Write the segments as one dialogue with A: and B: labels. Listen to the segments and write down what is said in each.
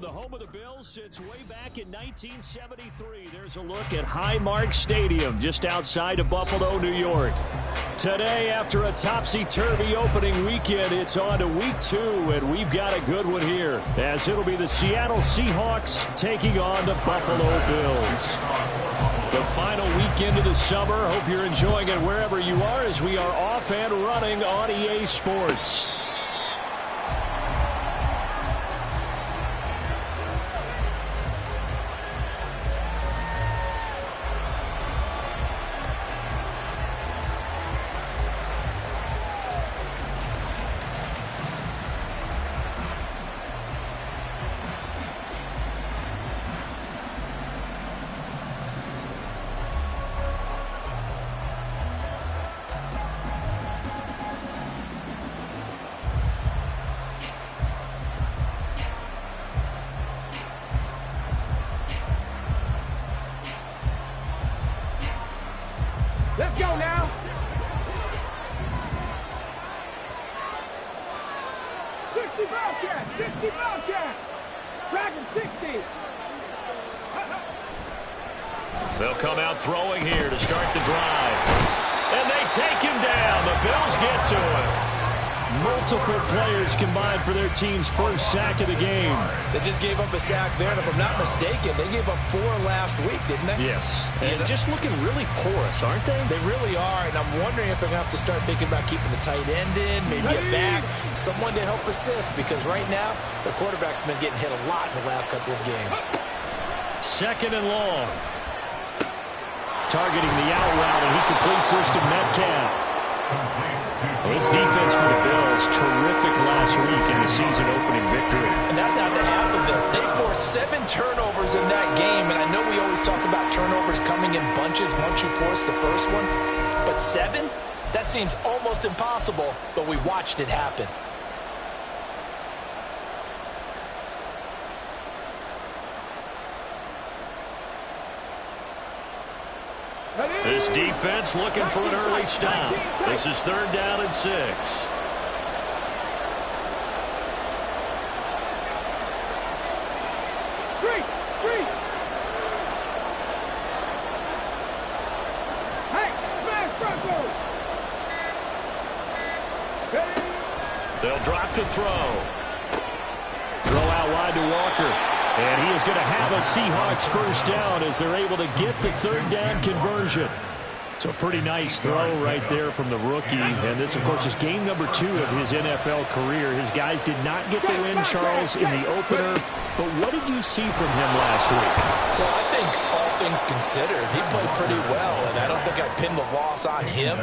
A: the home of the Bills since way back in 1973. There's a look at Highmark Stadium just outside of Buffalo, New York. Today, after a topsy-turvy opening weekend, it's on to week 2, and we've got a good one here, as it'll be the Seattle Seahawks taking on the Buffalo Bills. The final weekend of the summer. Hope you're enjoying it wherever you are, as we are off and running on EA Sports.
B: Let's go now. 60 Bobcat, 60 Bobcat. Dragon 60.
A: They'll come out throwing here to start the drive. And they take him down. The Bills get to him. Multiple players combined for their team's first sack of the game.
C: They just gave up a sack there, and if I'm not mistaken, they gave up 4 last week, didn't they?
A: Yes, and just looking really porous, aren't they?
C: They really are, and I'm wondering if they're going to have to start thinking about keeping the tight end in, maybe a back, someone to help assist, because right now, the quarterback's been getting hit a lot in the last couple of games.
A: Second and long. Targeting the out route, and he completes this to Metcalf. This defense for the Bills, terrific last week in the season-opening victory.
C: And that's not the half of it. They forced 7 turnovers in that game, and I know we always talk about turnovers coming in bunches once you force the first one, but 7? That seems almost impossible, but we watched it happen.
A: This defense looking for an early stop. This is 3rd down and 6. They'll drop to throw. Throw out wide to Walker. And he is going to have a Seahawks first down as they're able to get the 3rd down conversion. So a pretty nice throw right there from the rookie. And this, of course, is game number 2 of his NFL career. His guys did not get the win, Charles, in the opener. But what did you see from him last week?
C: Well, I think all things considered, he played pretty well. And I don't think I pinned the loss on him.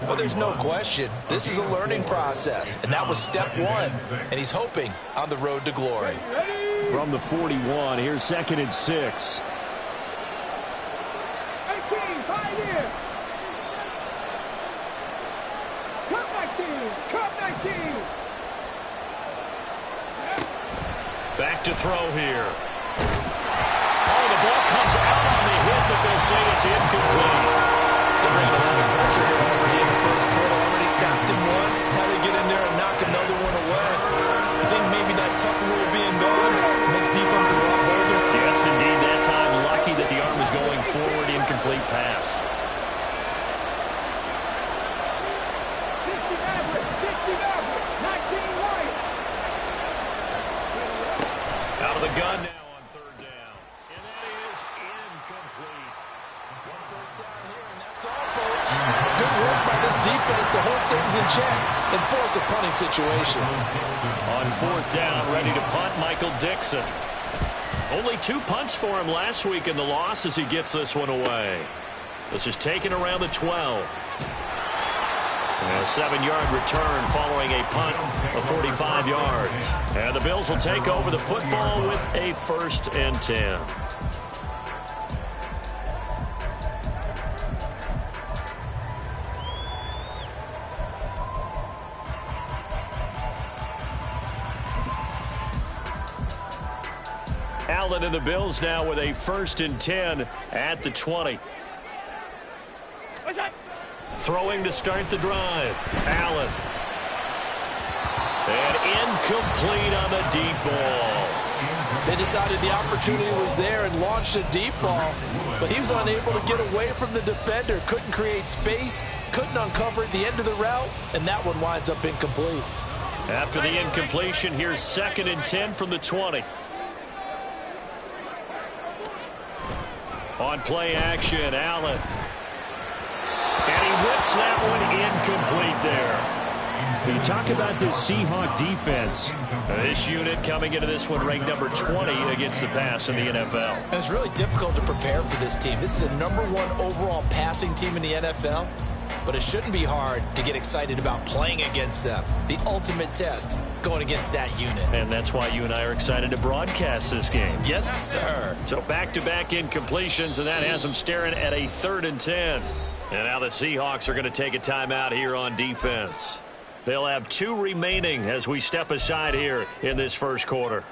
C: But there's no question, this is a learning process. And that was step 1. And he's hoping on the road to glory.
A: From the 41, here's 2nd and 6.
B: 18, 5 years. Cut 19, cut 19.
A: Back to throw here. Oh, the ball comes out on the hit, but they'll say it's incomplete.
C: They're bringing a lot of pressure here already in the first quarter. Already sacked him once. How they get in there and knock another one away? I think maybe that tuck rule being gone makes defenses a lot bolder.
A: Yes, indeed. That time, lucky that the arm was going forward. Incomplete pass.
B: 60 average, 19 right.
A: Out of the gun now on 3rd down. And that is incomplete.
C: One first down here, and that's all, folks. Good work by this defense to hold things in check and force a punting situation.
A: On 4th down, ready to punt, Michael Dixon. Only 2 punts for him last week in the loss as he gets this one away. This is taken around the 12. And a 7-yard return following a punt of 45 yards. And the Bills will take over the football with a 1st and 10. Allen and the Bills now with a 1st and 10 at the 20. Throwing to start the drive. Allen. And incomplete on the deep ball.
C: They decided the opportunity was there and launched a deep ball, but he was unable to get away from the defender, couldn't create space, couldn't uncover the end of the route, and that one winds up incomplete.
A: After the incompletion, here's 2nd and 10 from the 20. On play action, Allen. And he whips that one incomplete there. You talk about this Seahawk defense. This unit coming into this one ranked number 20 against the pass in the NFL.
C: And it's really difficult to prepare for this team. This is the #1 overall passing team in the NFL, but it shouldn't be hard to get excited about playing against them. The ultimate test going against that unit.
A: And that's why you and I are excited to broadcast this game.
C: Yes, sir.
A: So back-to-back incompletions, and that has them staring at a 3rd and 10. And now the Seahawks are going to take a timeout here on defense. They'll have 2 remaining as we step aside here in this first quarter.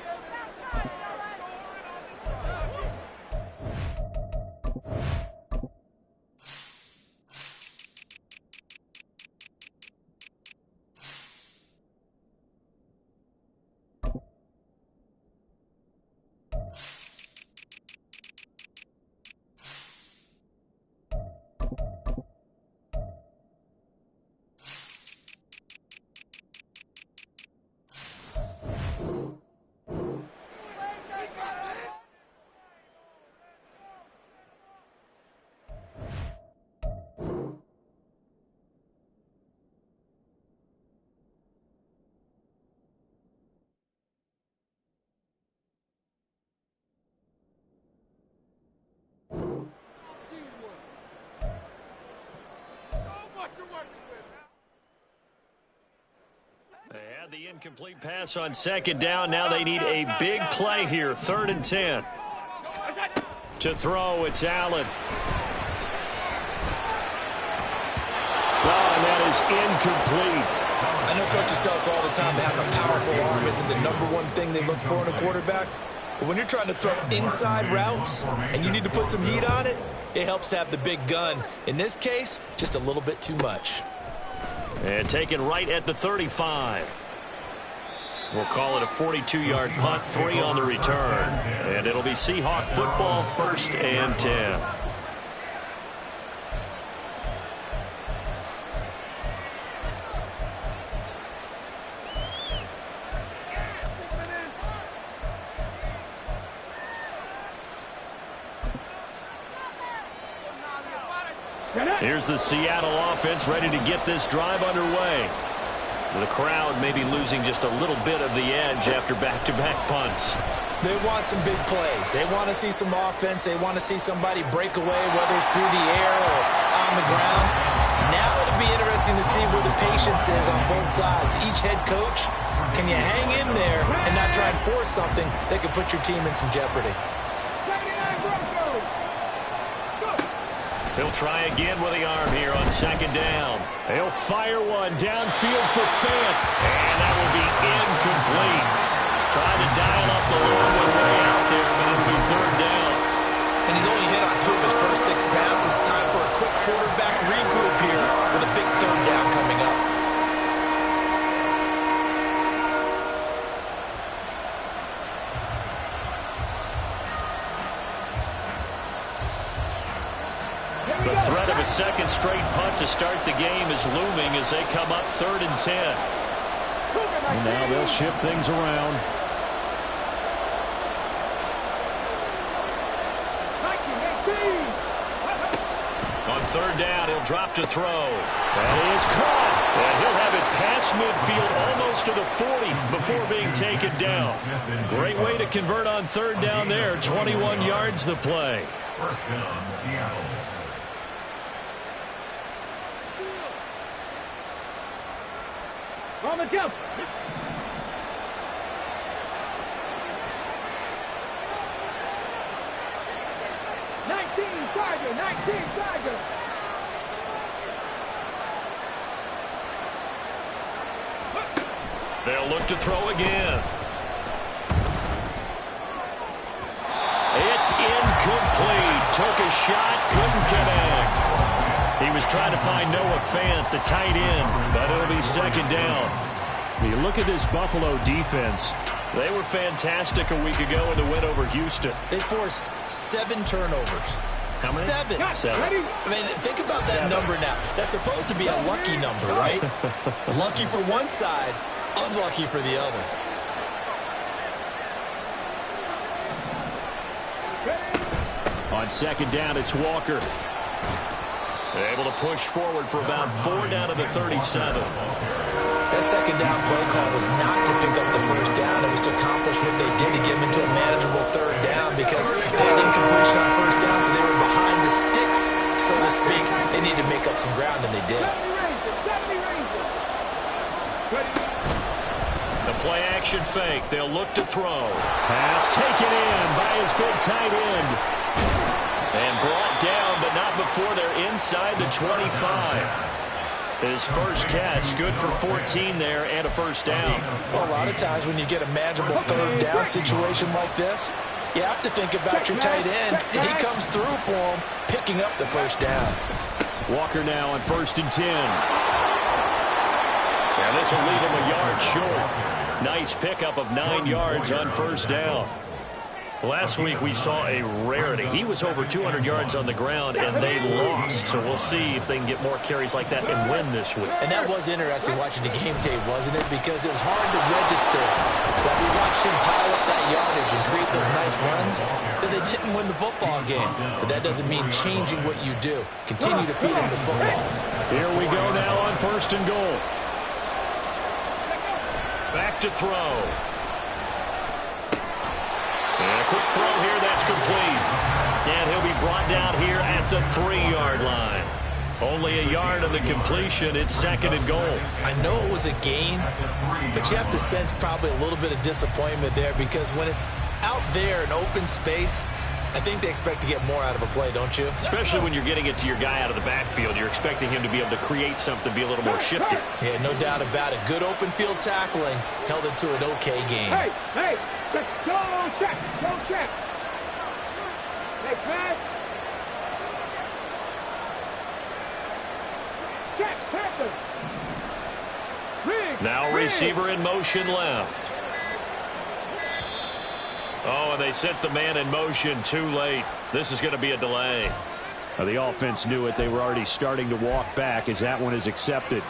A: They had the incomplete pass on 2nd down. Now they need a big play here. 3rd and 10. To throw, it's Allen. Oh, and that is incomplete.
C: I know coaches tell us all the time that having a powerful arm isn't the #1 thing they look for in a quarterback. But when you're trying to throw inside routes and you need to put some heat on it, it helps have the big gun. In this case, just a little bit too much.
A: And taken right at the 35. We'll call it a 42-yard punt, 3 on the return. And it'll be Seahawk football, 1st and 10. Here's the Seattle offense ready to get this drive underway. The crowd may be losing just a little bit of the edge after back-to-back punts.
C: They want some big plays. They want to see some offense. They want to see somebody break away, whether it's through the air or on the ground. Now it'll be interesting to see where the patience is on both sides. Each head coach, can you hang in there and not try and force something that could put your team in some jeopardy?
A: He'll try again with the arm here on 2nd down. He'll fire one downfield for Fant. And that will be incomplete. Trying to dial up the long way out there, but it'll be 3rd down.
C: And he's only hit on 2 of his first 6 passes. Time for a quick quarterback regroup here with a big 3rd down coming up.
A: The threat of a 2nd straight punt to start the game is looming as they come up 3rd and 10. And now they'll shift things around. On 3rd down, he'll drop to throw. That is caught. And he'll have it past midfield almost to the 40 before being taken down. Great way to convert on 3rd down there. 21 yards the play.
D: First down, Seattle.
B: On the jump. Tiger, 19 Tiger.
A: They'll look to throw again. It's incomplete. Took a shot, couldn't connect. He was trying to find Noah Fant, the tight end, but it'll be 2nd down. You look at this Buffalo defense. They were fantastic a week ago in the win over Houston.
C: They forced 7 turnovers.
A: How many?
C: 7. I mean, think about that number now. That's supposed to be a lucky number, right? Lucky for one side, unlucky for the other.
A: On second down, it's Walker. Able to push forward for about 4 down to the 37.
C: That second down play call was not to pick up the first down. It was to accomplish what they did to get them into a manageable third down because they had incompletion on first down, so they were behind the sticks, so to speak. They needed to make up some ground, and they did.
A: The play-action fake. They'll look to throw. Pass taken in by his big tight end. And brought down, but not before they're inside the 25. His first catch, good for 14 there and a first down.
C: Well, a lot of times when you get a manageable third down situation like this, you have to think about your tight end, and he comes through for him, picking up the first down.
A: Walker now on 1st and 10. And this will leave him a yard short. Nice pickup of 9 yards on first down. Last week we saw a rarity. He was over 200 yards on the ground, and they lost. So we'll see if they can get more carries like that and win this week.
C: And that was interesting watching the game tape, wasn't it? Because it was hard to register that we watched him pile up that yardage and create those nice runs, that they didn't win the football game. But that doesn't mean changing what you do. Continue to feed him the football.
A: Here we go now on 1st and goal. Back to throw. And a quick throw here, that's complete. And he'll be brought down here at the 3-yard line. Only a yard on the completion. It's 2nd and goal.
C: I know it was a gain, but you have to sense probably a little bit of disappointment there because when it's out there in open space, I think they expect to get more out of a play, don't you?
A: Especially when you're getting it to your guy out of the backfield. You're expecting him to be able to create something, be a little more shifty.
C: Yeah, no doubt about it. Good open field tackling held it to an okay game.
B: Hey, don't check. Next man. Check, Panther.
A: Now receiver in motion left. Oh, and they sent the man in motion too late. This is going to be a delay. Now, the offense knew it. They were already starting to walk back as that one is accepted.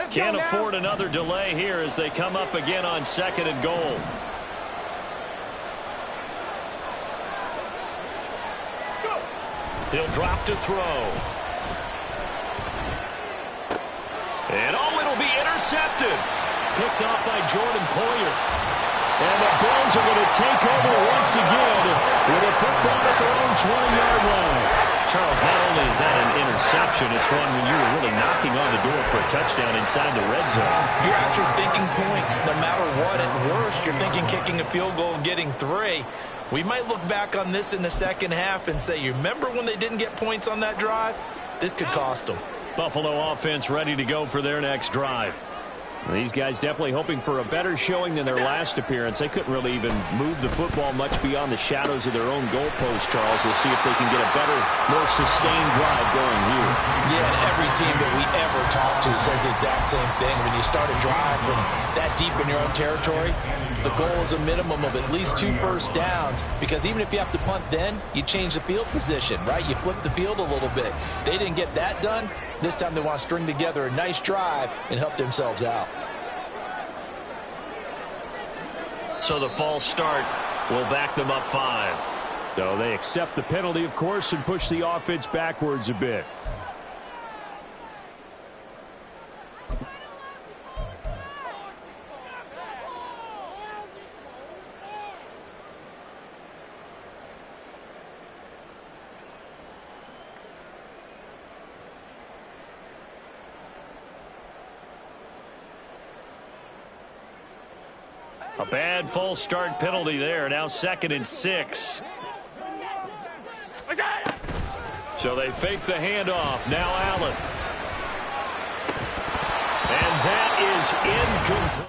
A: Can't afford another delay here as they come up again on 2nd and goal. He'll drop to throw. And it'll be intercepted. Picked off by Jordan Poyer. And the Bills are going to take over once again with a football at their own 20-yard line. Charles, not only is that an interception, it's one when you were really knocking on the door for a touchdown inside the red zone.
C: You're actually thinking points. No matter what, at worst, you're thinking kicking a field goal and getting 3. We might look back on this in the second half and say, you remember when they didn't get points on that drive? This could cost them.
A: Buffalo offense ready to go for their next drive. These guys definitely hoping for a better showing than their last appearance. They couldn't really even move the football much beyond the shadows of their own goalpost, Charles. We'll see if they can get a better, more sustained drive going here.
C: Yeah, and every team that we ever talk to says the exact same thing. When you start a drive from that deep in your own territory, the goal is a minimum of at least 2 first downs, because even if you have to punt then, you change the field position, right? You flip the field a little bit. They didn't get that done. This time they want to string together a nice drive and help themselves out.
A: So the false start will back them up 5. So they accept the penalty, of course, and push the offense backwards a bit. A bad false start penalty there. Now 2nd and 6. So they fake the handoff. Now Allen. And that is incomplete.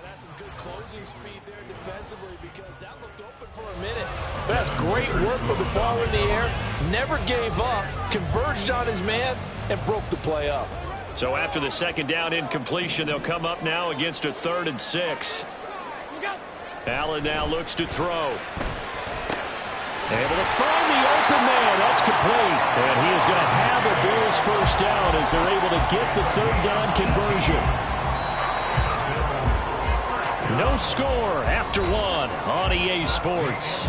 C: That's some good close losing speed there defensively because that looked open for a minute. But that's great work with the ball in the air. Never gave up, converged on his man, and broke the play up.
A: So after the second down incompletion, they'll come up now against a 3rd and 6. Allen now looks to throw. Able to find the open man. That's complete. And he is going to have a Bills first down as they're able to get the 3rd down conversion. No score after 1 on EA Sports.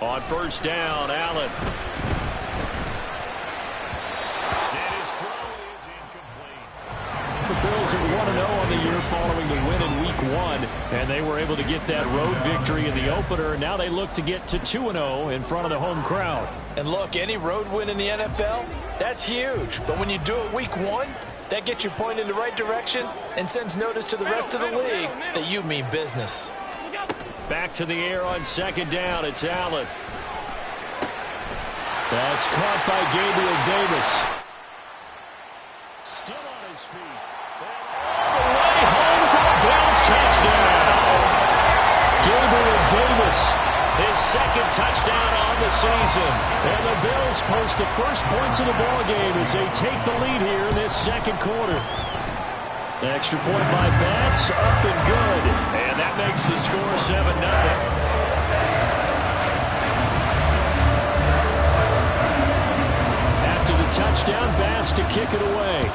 A: On first down, Allen. And his throw is incomplete. The Bills are 1-0 on the year following the win in Week 1, and they were able to get that road victory in the opener. Now they look to get to 2-0 in front of the home crowd.
C: And look, any road win in the NFL, that's huge. But when you do it Week 1, that gets you pointed in the right direction and sends notice to the rest of the league that you mean business.
A: Back to the air on second down. It's Allen. That's caught by Gabriel Davis. Still on his feet. All the way home for the Bills touchdown. Gabriel Davis, his 2nd touchdown on the season. And the Bills post the first points of the ballgame as they take the lead here in this 2nd quarter. Extra point by Bass, up and good. And that makes the score 7-0. After the touchdown, Bass to kick it away.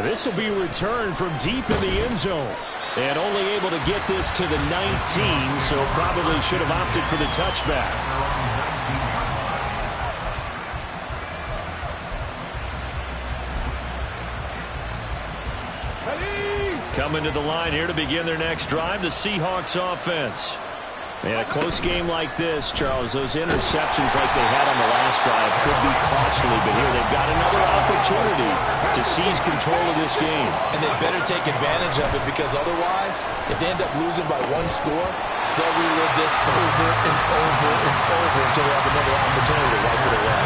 A: This will be returned from deep in the end zone. And only able to get this to the 19, so probably should have opted for the touchback. Coming to the line here to begin their next drive, the Seahawks offense. And a close game like this, Charles, those interceptions like they had on the last drive could be costly, but here they've got another opportunity to seize control of this game.
C: And they better take advantage of it because otherwise, if they end up losing by 1 score, they'll relive this over and over and over until they have another opportunity to wipe it away.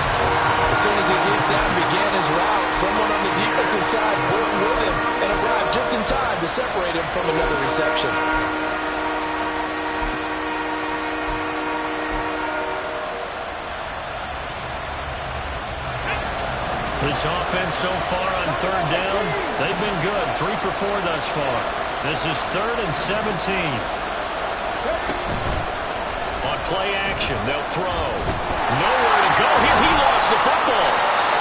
C: As soon as he leaped down and began his route, someone on the defensive side broke with him and arrived just in time to separate him from another reception.
A: This offense so far on 3rd down, they've been good. 3 for 4 thus far. This is 3rd and 17. On play action, they'll throw. Nowhere to go here. He lost the football.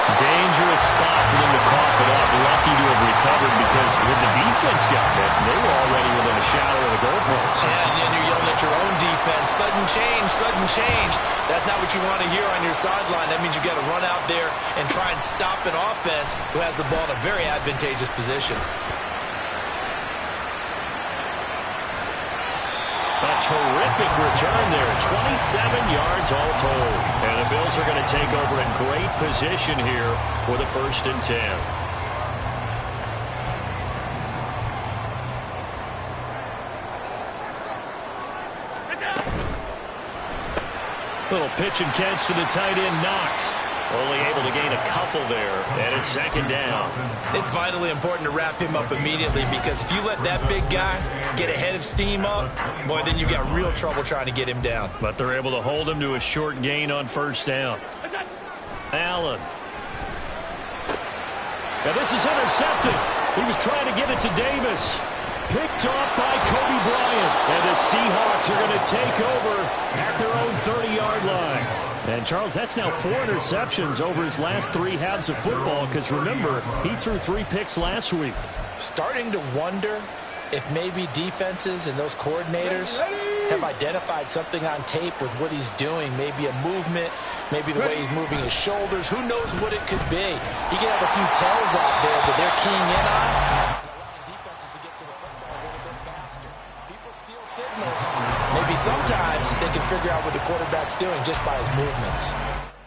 A: Dangerous spot for them to cough it up. Lucky to have recovered because when the defense got it, they were already within a shadow of the goalpost.
C: Yeah, and then you're yelling at your own defense. Sudden change, sudden change. That's not what you want to hear on your sideline. That means you got to run out there and try and stop an offense who has the ball in a very advantageous position.
A: A terrific return there. 27 yards all told. And the Bills are going to take over in great position here with a 1st and 10. Little pitch and catch to the tight end, Knox. Only able to gain a couple there, and it's 2nd down.
C: It's vitally important to wrap him up immediately because if you let that big guy get a head of steam up, boy, then you've got real trouble trying to get him down.
A: But they're able to hold him to a short gain on 1st down. Allen. Now this is intercepted. He was trying to get it to Davis. Picked off by Kobe Bryant. And the Seahawks are going to take over at their own 30-yard line. And, Charles, that's now 4 interceptions over his last 3 halves of football because, remember, he threw 3 picks last week.
C: Starting to wonder if maybe defenses and those coordinators have identified something on tape with what he's doing. Maybe a movement, maybe the way he's moving his shoulders. Who knows what it could be? He could have a few tells out there that they're keying in on. Allowing defenses to get to the football a little bit faster. People steal signals. sometimes they can figure out what the quarterback's doing just by his movements.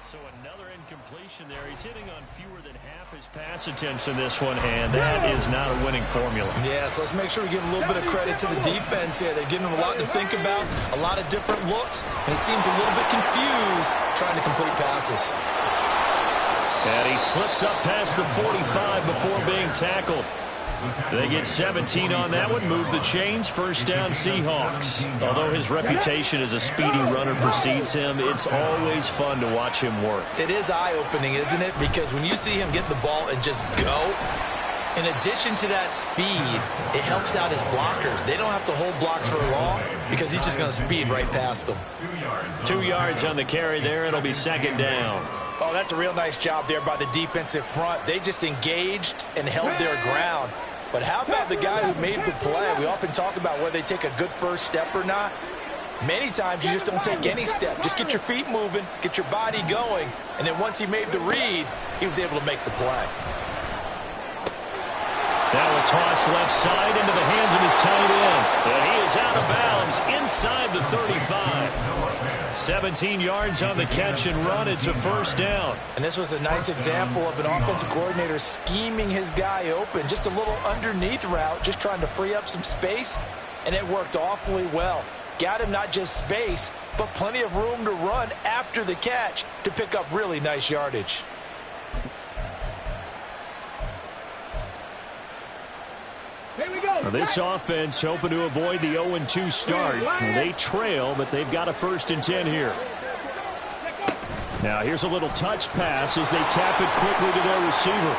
A: So another incompletion there. He's hitting on fewer than half his pass attempts in this one, and that is not a winning formula.
C: Yeah, so let's make sure we give a little bit of credit to the defense here. They're giving him a lot to think about, a lot of different looks, and he seems a little bit confused trying to complete passes.
A: And he slips up past the 45 before being tackled. They get 17 on that one, move the chains, first down Seahawks. Although his reputation as a speedy runner precedes him, it's always fun to watch him work.
C: It is eye-opening, isn't it? Because when you see him get the ball and just go, in addition to that speed, it helps out his blockers. They don't have to hold blocks for long because he's just going to speed right past them.
A: 2 yards on the carry there. It'll be second down.
C: Oh, that's a real nice job there by the defensive front. They just engaged and held their ground. But how about the guy who made the play? We often talk about whether they take a good first step or not. Many times you just don't take any step. Just get your feet moving, get your body going, and then once he made the read, he was able to make the play.
A: Now a toss left side into the hands of his tight end. And he is out of bounds inside the 35. 17 yards on the catch and run. It's a first down.
C: And this was a nice example of an offensive coordinator scheming his guy open. Just a little underneath route, just trying to free up some space, and it worked awfully well. Got him not just space, but plenty of room to run after the catch to pick up really nice yardage.
A: This offense hoping to avoid the 0-2 start. They trail, but they've got a 1st and 10 here. Now here's a little touch pass as they tap it quickly to their receiver.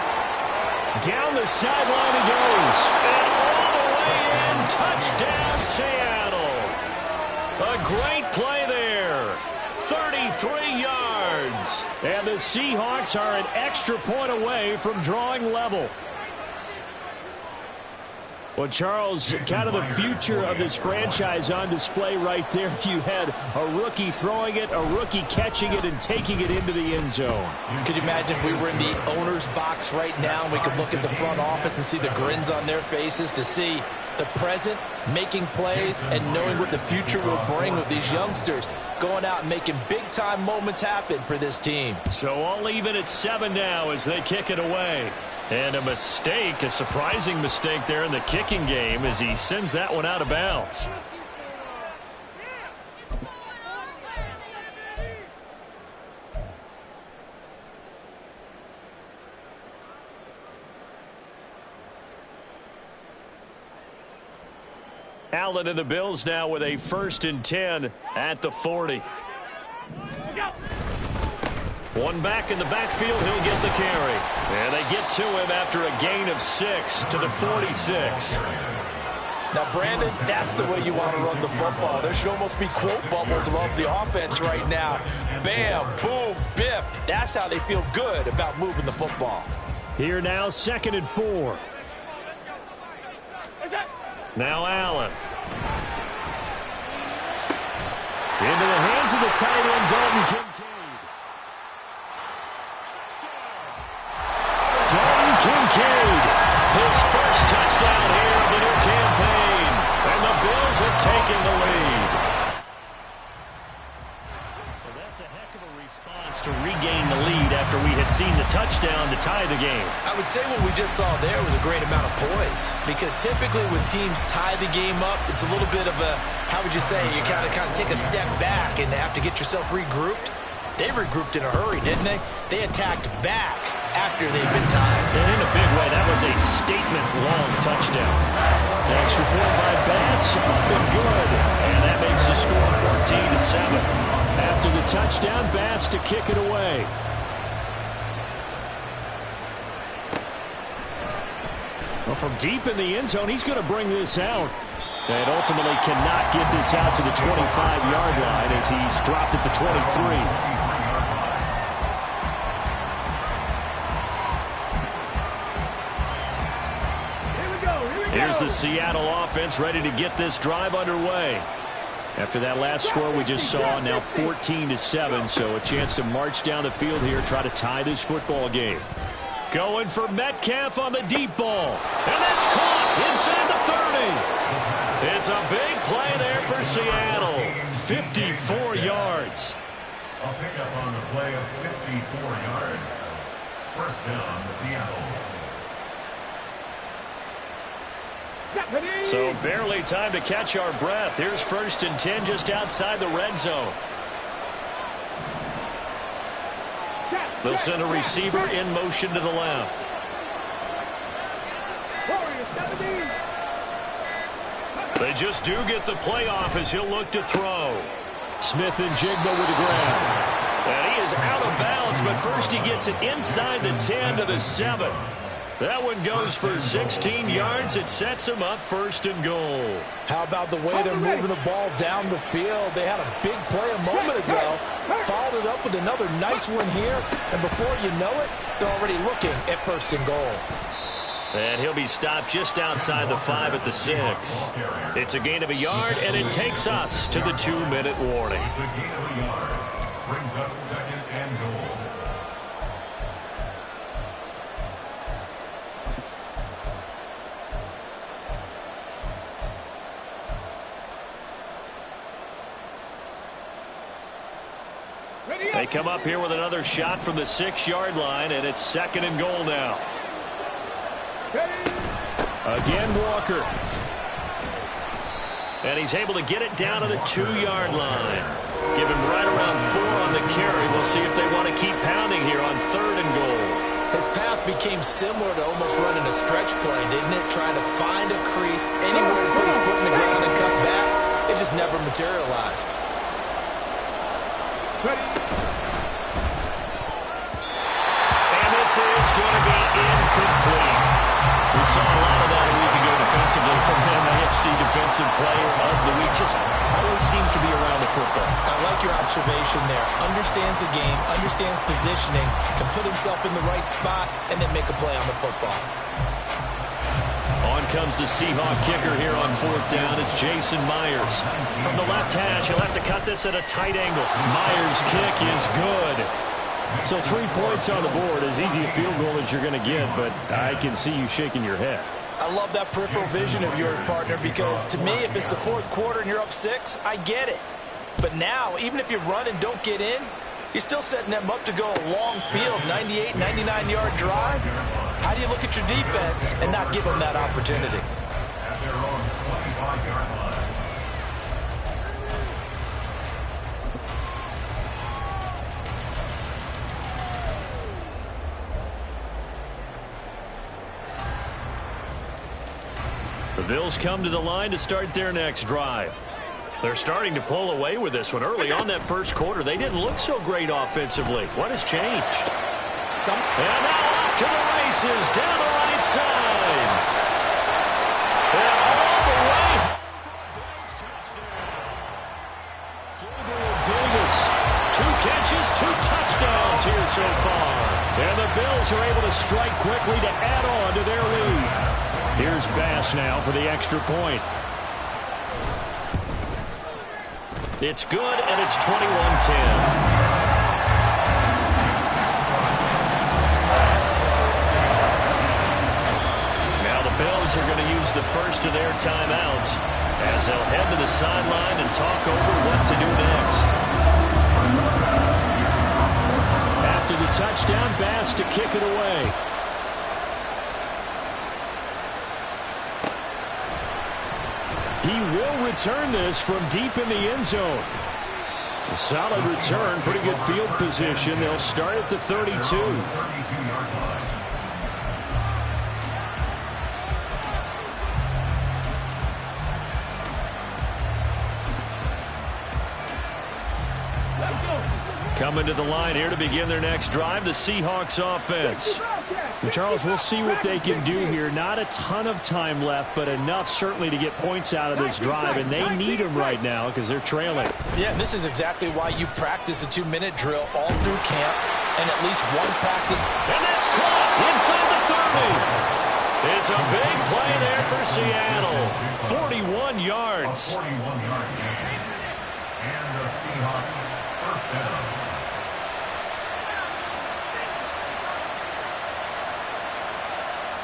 A: Down the sideline he goes. And all the way in. Touchdown, Seattle. A great play there. 33 yards. And the Seahawks are an extra point away from drawing level. Well, Charles, kind of the future of this franchise on display right there. You had a rookie throwing it, a rookie catching it, and taking it into the end zone.
C: Could you imagine if we were in the owner's box right now and we could look at the front office and see the grins on their faces, to see the present making plays and knowing what the future will bring with these youngsters going out and making big-time moments happen for this team.
A: So all even at 7 now as they kick it away. And a mistake, a surprising mistake there in the kicking game as he sends that one out of bounds. Allen and the Bills now with a 1st and 10 at the 40. One back in the backfield, he'll get the carry. And they get to him after a gain of 6 to the 46.
C: Now, Brandon, that's the way you want to run the football. There should almost be quote bubbles above the offense right now. Bam, boom, biff. That's how they feel good about moving the football.
A: Here now, 2nd and 4. Now Allen. Into the hands of the tight end, Dalton Kincaid. Dalton Kincaid, his first touchdown here of the new campaign. And the Bills have taken the lead. Well, that's a heck of a response to regain the lead after we had seen the touchdown to tie the game.
C: I would say what we just saw there was a great amount of poise, because typically when teams tie the game up, it's a little bit of a, how would you say, you kind of take a step back and have to get yourself regrouped. They regrouped in a hurry, didn't they? They attacked back after they'd been tied.
A: And in a big way, that was a statement-long touchdown. Extra point by Bass, up and good. And that makes the score 14-7. After the touchdown, Bass to kick it away. Well, from deep in the end zone, he's going to bring this out. And ultimately cannot get this out to the 25-yard line as he's dropped at the 23. Here's the Seattle offense ready to get this drive underway. After that last score we just saw, now 14-7, so a chance to march down the field here, try to tie this football game. Going for Metcalf on the deep ball. And that's caught inside the 30. It's a big play there for Seattle. 54 yards.
D: A pickup on the play of 54 yards. First down, Seattle.
A: So barely time to catch our breath. Here's 1st and 10 just outside the red zone. They'll send a receiver in motion to the left. They just do get the playoff as he'll look to throw. Smith and Jigba with the grab. And he is out of bounds, but first he gets it inside the 10 to the 7. That one goes for 16 yards. It sets him up 1st and goal.
C: How about the way they're moving the ball down the field? They had a big play a moment ago. Followed it up with another nice one here. And before you know it, they're already looking at 1st and goal.
A: And he'll be stopped just outside the 5 at the 6. It's a gain of a yard, and it takes us to the 2-minute warning.
D: It's a gain of a yard. Brings up 2nd and goal.
A: They come up here with another shot from the 6-yard line, and it's 2nd and goal now. Again, Walker. And he's able to get it down to the 2-yard line. Give him right around 4 on the carry. We'll see if they want to keep pounding here on 3rd and goal.
C: His path became similar to almost running a stretch play, didn't it? Trying to find a crease, anywhere to put his foot in the ground and cut back. It just never materialized.
A: And this is going to be incomplete. We saw a lot of that a week ago defensively from him, AFC Defensive Player of the Week. Just always seems to be around the football.
C: I like your observation there. Understands the game, understands positioning, can put himself in the right spot, and then make a play on the football.
A: On comes the Seahawk kicker here on 4th down. It's Jason Myers. From the left hash, he'll have to cut this at a tight angle. Myers' kick is good. So 3 points on the board, as easy a field goal as you're going to get, but I can see you shaking your head.
C: I love that peripheral vision of yours, partner, because to me, if it's the 4th quarter and you're up 6, I get it. But now, even if you run and don't get in, you're still setting them up to go a long field, 98, 99-yard drive. How do you look at your defense and not give them that opportunity?
D: At their own 25-yard line.
A: The Bills come to the line to start their next drive. They're starting to pull away with this one. Early on that 1st quarter, they didn't look so great offensively. What has changed? And now off to the races down the right side. And all the way. Gabriel Davis. 2 catches, 2 touchdowns here so far. And the Bills are able to strike quickly to add on to their lead. Here's Bass now for the extra point. It's good, and it's 21-10. Now the Bills are going to use the first of their timeouts as they'll head to the sideline and talk over what to do next. After the touchdown, Bass to kick it away. He will return this from deep in the end zone. A solid return, pretty good field position. They'll start at the 32. Coming to the line here to begin their next drive, the Seahawks offense. And Charles, we'll see what they can do here. Not a ton of time left, but enough certainly to get points out of this drive, and they need them right now because they're trailing.
C: Yeah, this is exactly why you practice a 2-minute drill all through camp and at least one practice.
A: And that's caught inside the 30. It's a big play there for Seattle. 41 yards.
D: A 41-yard gain. And the Seahawks first down.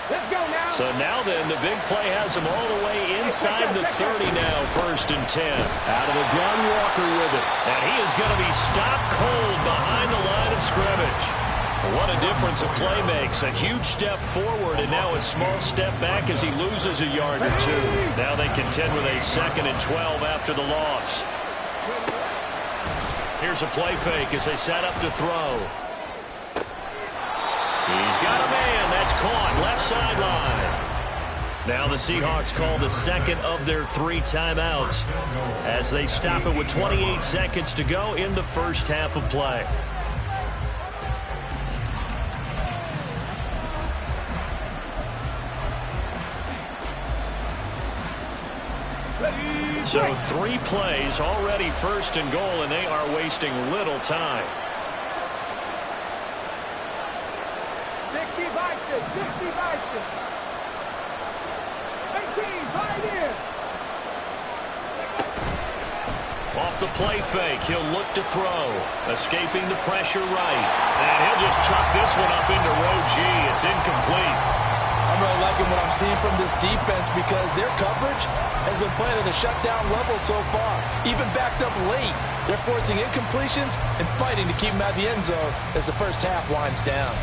B: Let's go now.
A: So now then, the big play has him all the way inside the 30 now, 1st and 10. Out of the gun, Walker with it. And he is going to be stopped cold behind the line of scrimmage. What a difference a play makes. A huge step forward and now a small step back as he loses a yard or two. Now they contend with a 2nd and 12 after the loss. Here's a play fake as they set up to throw. He's got a man. That's caught. Left sideline. Now the Seahawks call the 2nd of their 3 timeouts as they stop it with 28 seconds to go in the first half of play. So 3 plays, already 1st and goal, and they are wasting little time.
B: 60 Bison, 60 Bison. 18, right in.
A: Off the play fake, he'll look to throw. Escaping the pressure right. And he'll just chuck this one up into row G. It's incomplete.
C: I'm really liking what I'm seeing from this defense because their coverage has been playing at a shutdown level so far. Even backed up late, they're forcing incompletions and fighting to keep them out of the end zone as the first half winds down.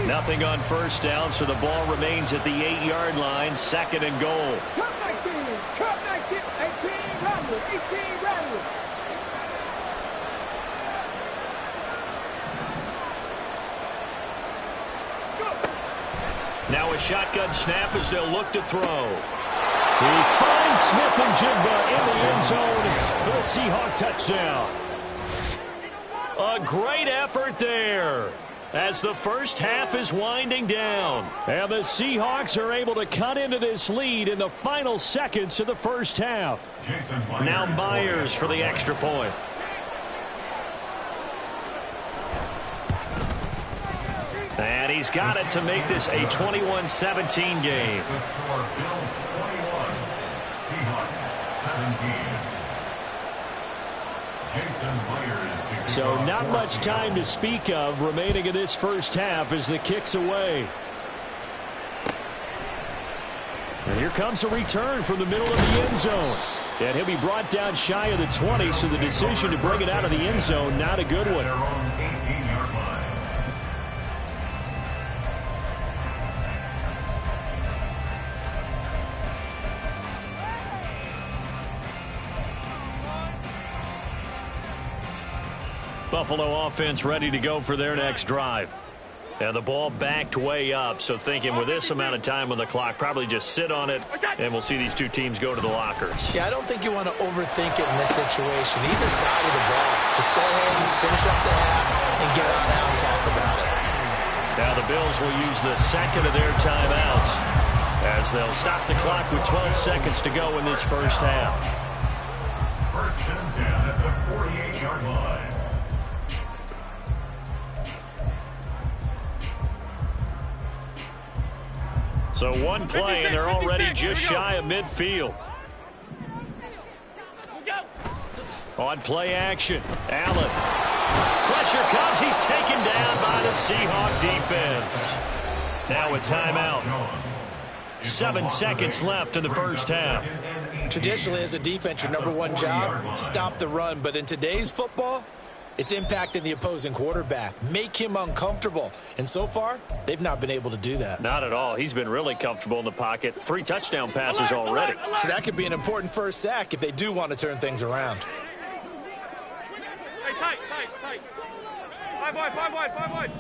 A: Nothing on 1st down, so the ball remains at the 8-yard line, 2nd and goal.
B: Cut 19, cut 19, 18, Randall, 18, Randall.
A: Now a shotgun snap as they'll look to throw. He finds Smith and Jigba in the end zone for the Seahawk touchdown. A great effort there as the first half is winding down. And the Seahawks are able to cut into this lead in the final seconds of the first half. Now Myers for the extra point. And he's got it to make this a 21-17 game.
D: The score, Bills 21, Seahawks 17. Jason Myers.
A: So not much time to speak of remaining in this first half as the kick's away. And here comes a return from the middle of the end zone. And he'll be brought down shy of the 20, so the decision to bring it out of the end zone, not a good one.
D: Their own 18-yard line.
A: Buffalo offense ready to go for their next drive. And the ball backed way up, so thinking with this amount of time on the clock, probably just sit on it, and we'll see these two teams go to the lockers.
C: Yeah, I don't think you want to overthink it in this situation. Either side of the ball. Just go ahead and finish up the half and get on out and talk about it.
A: Now the Bills will use the 2nd of their timeouts as they'll stop the clock with 12 seconds to go in this first half.
D: 1st and 10 at the 48-yard line.
A: So one play, and they're already just shy of midfield. On play action, Allen. Pressure comes. He's taken down by the Seahawk defense. Now a timeout. 7 seconds left in the first half.
C: Traditionally, as a defense, your #1 job, stop the run. But in today's football, it's impacting the opposing quarterback. Make him uncomfortable. And so far, they've not been able to do that.
A: Not at all. He's been really comfortable in the pocket. 3 touchdown passes already.
C: So that could be an important first sack if they do want to turn things around.
B: Hey, tight. 5 wide.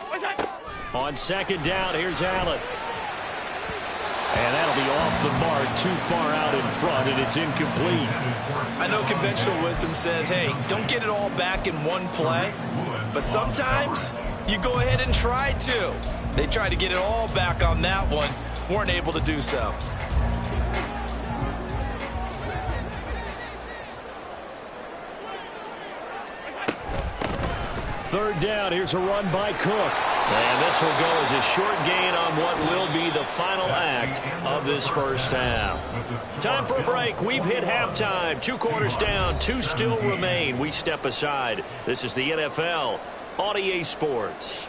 B: What's that?
A: On 2nd down, here's Allen. And that'll be off the mark, too far out in front, and it's incomplete.
C: I know conventional wisdom says, hey, don't get it all back in one play. But sometimes you go ahead and try to. They tried to get it all back on that one, weren't able to do so.
A: Third down, here's a run by Cook. And this will go as a short gain on what will be the final act of of this first half. Time for a break. We've hit halftime. 2 quarters down, 2 still remain. We step aside. This is the NFL on EA Sports.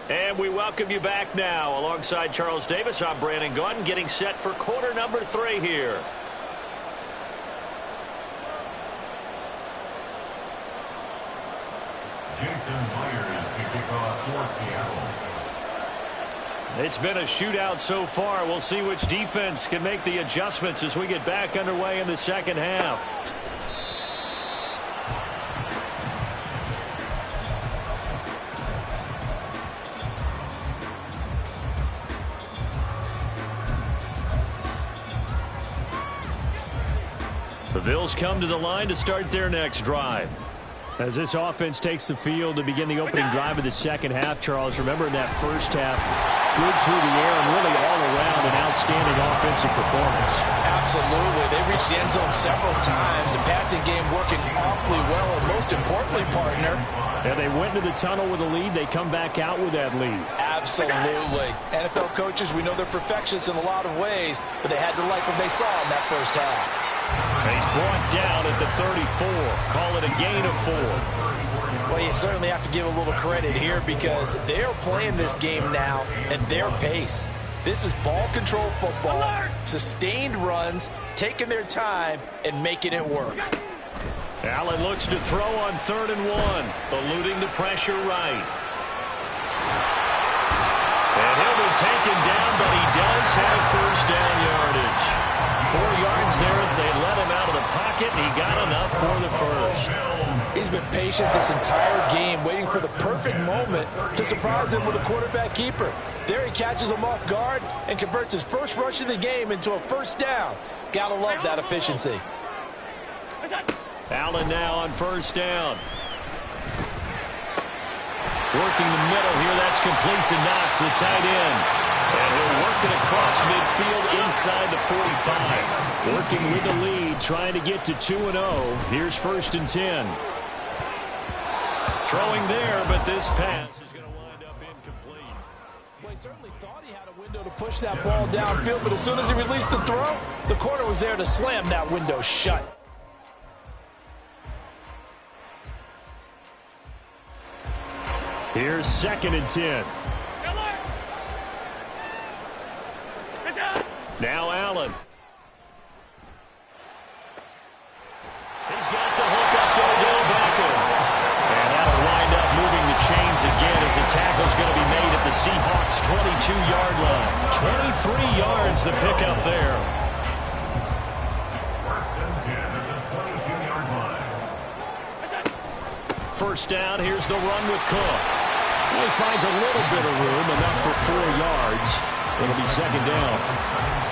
A: And we welcome you back now. Alongside Charles Davis, I'm Brandon Gaudin, getting set for quarter number 3 here.
D: Jason Myers to kick off for Seattle.
A: It's been a shootout so far. We'll see which defense can make the adjustments as we get back underway in the second half. The Bills come to the line to start their next drive. As this offense takes the field to begin the opening drive of the second half, Charles, remember in that first half, good through the air and really all around an outstanding offensive performance.
C: Absolutely. They reached the end zone several times. The passing game working awfully well, and most importantly, partner.
A: And they went into the tunnel with a lead. They come back out with that lead.
C: Absolutely. NFL coaches, we know they're perfectionists in a lot of ways, but they had to like what they saw in that first half.
A: And he's brought down at the 34. Call it a gain of 4.
C: Well, you certainly have to give a little credit here because they're playing this game now at their pace. This is ball control football, sustained runs, taking their time, and making it work.
A: Allen looks to throw on 3rd and 1, eluding the pressure right. And he'll be taken down, but he does have first down yardage. 4 yards there as they let him out of the pocket, and he got enough for the first.
C: He's been patient this entire game, waiting for the perfect moment to surprise him with a quarterback keeper. There he catches him off guard and converts his first rush of the game into a first down. Gotta love that efficiency.
A: Allen now on first down. Working the middle here, that's complete to Knox, the tight end. And he'll work it across midfield inside the 45. Working with the lead, trying to get to 2-0. Here's 1st and 10. Throwing there, but this pass is going to wind up incomplete.
C: Well, he certainly thought he had a window to push that ball downfield, but as soon as he released the throw, the corner was there to slam that window shut.
A: Here's 2nd and 10. Now Allen. He's got the hook up to Odell Beckham. And that'll wind up moving the chains again as the tackle's going to be made at the Seahawks' 22-yard line. 23 yards the pickup there.
D: 1st and 10 at the 22-yard line.
A: First down, here's the run with Cook. He finds a little bit of room, enough for 4 yards. It'll be 2nd down.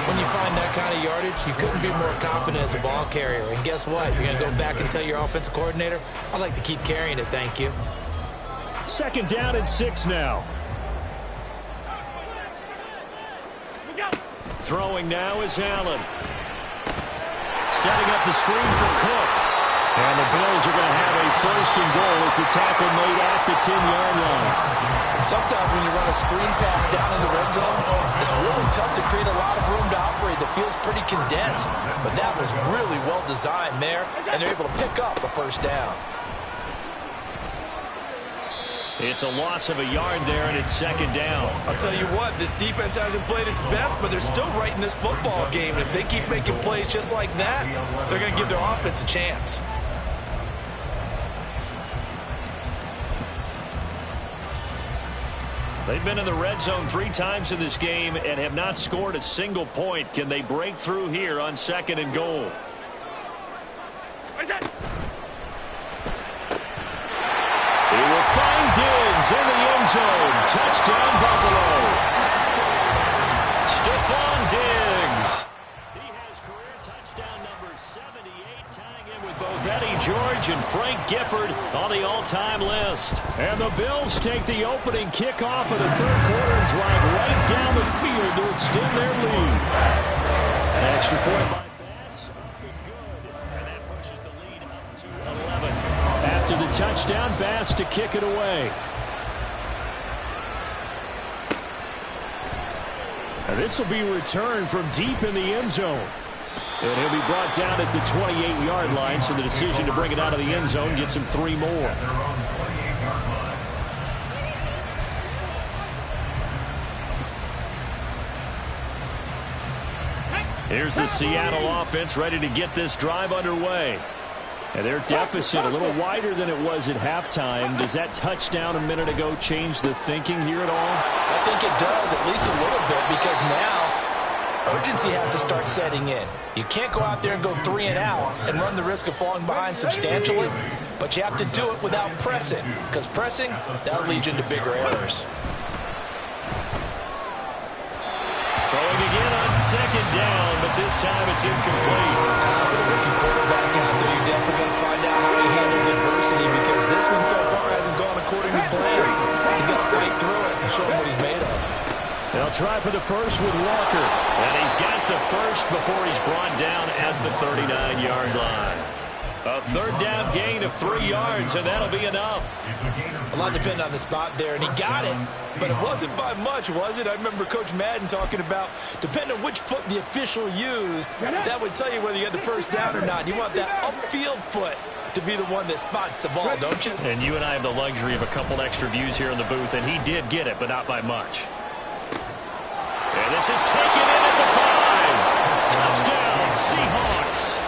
C: When you find that kind of yardage, you couldn't be more confident as a ball carrier. And guess what? You're going to go back and tell your offensive coordinator, I'd like to keep carrying it, thank you.
A: 2nd down and 6 now. Throwing now is Allen. Setting up the screen for Cook. And the Bills are going to have a 1st and goal as the tackle made at the 10-yard line.
C: Sometimes when you run a screen pass down in the red zone, it's really tough to create a lot of room to operate. The field's pretty condensed, but that was really well designed there, and they're able to pick up a 1st down.
A: It's a loss of a yard there, and it's 2nd down.
C: I'll tell you what, this defense hasn't played its best, but they're still right in this football game. And if they keep making plays just like that, they're going to give their offense a chance.
A: They've been in the red zone 3 times in this game and have not scored a single point. Can they break through here on 2nd and goal? He will find Diggs in the end zone. Touchdown, Buffalo. Stephon Diggs. He has career touchdown number 78, tying in with both Eddie George and Frank Gifford on the all-time list. And the Bills take the opening kickoff of the 3rd quarter and drive right down the field to extend their lead. An extra point by Bass, up and good. And that pushes the lead up to 11. After the touchdown, Bass to kick it away. And this will be returned from deep in the end zone. And he'll be brought down at the 28-yard line, so the decision to bring it out of the end zone gets him 3 more. Here's the Seattle offense ready to get this drive underway. And their deficit a little wider than it was at halftime. Does that touchdown a minute ago change the thinking here at all?
C: I think it does, at least a little bit, because now urgency has to start setting in. You can't go out there and go 3 and out and run the risk of falling behind substantially, but you have to do it without pressing, because pressing, that'll lead you into bigger errors.
A: Throwing again on second down, but this time it's incomplete.
C: With a rookie quarterback out there, you're definitely going to find out how he handles adversity, because this one so far hasn't gone according to plan. He's got to fight through it and show him what he's made of.
A: They'll try for the first with Walker. And he's got the first before he's brought down at the 39-yard line. A third down gain of 3 yards, and that'll be enough.
C: A lot depended on the spot there, and he got it, but it wasn't by much, was it? I remember Coach Madden talking about, depending on which foot the official used, that would tell you whether you had the first down or not. You want that upfield foot to be the one that spots the ball, don't you?
A: And you and I have the luxury of a couple extra views here in the booth, and he did get it, but not by much. And this is taken in at the 5. Touchdown, Seahawks.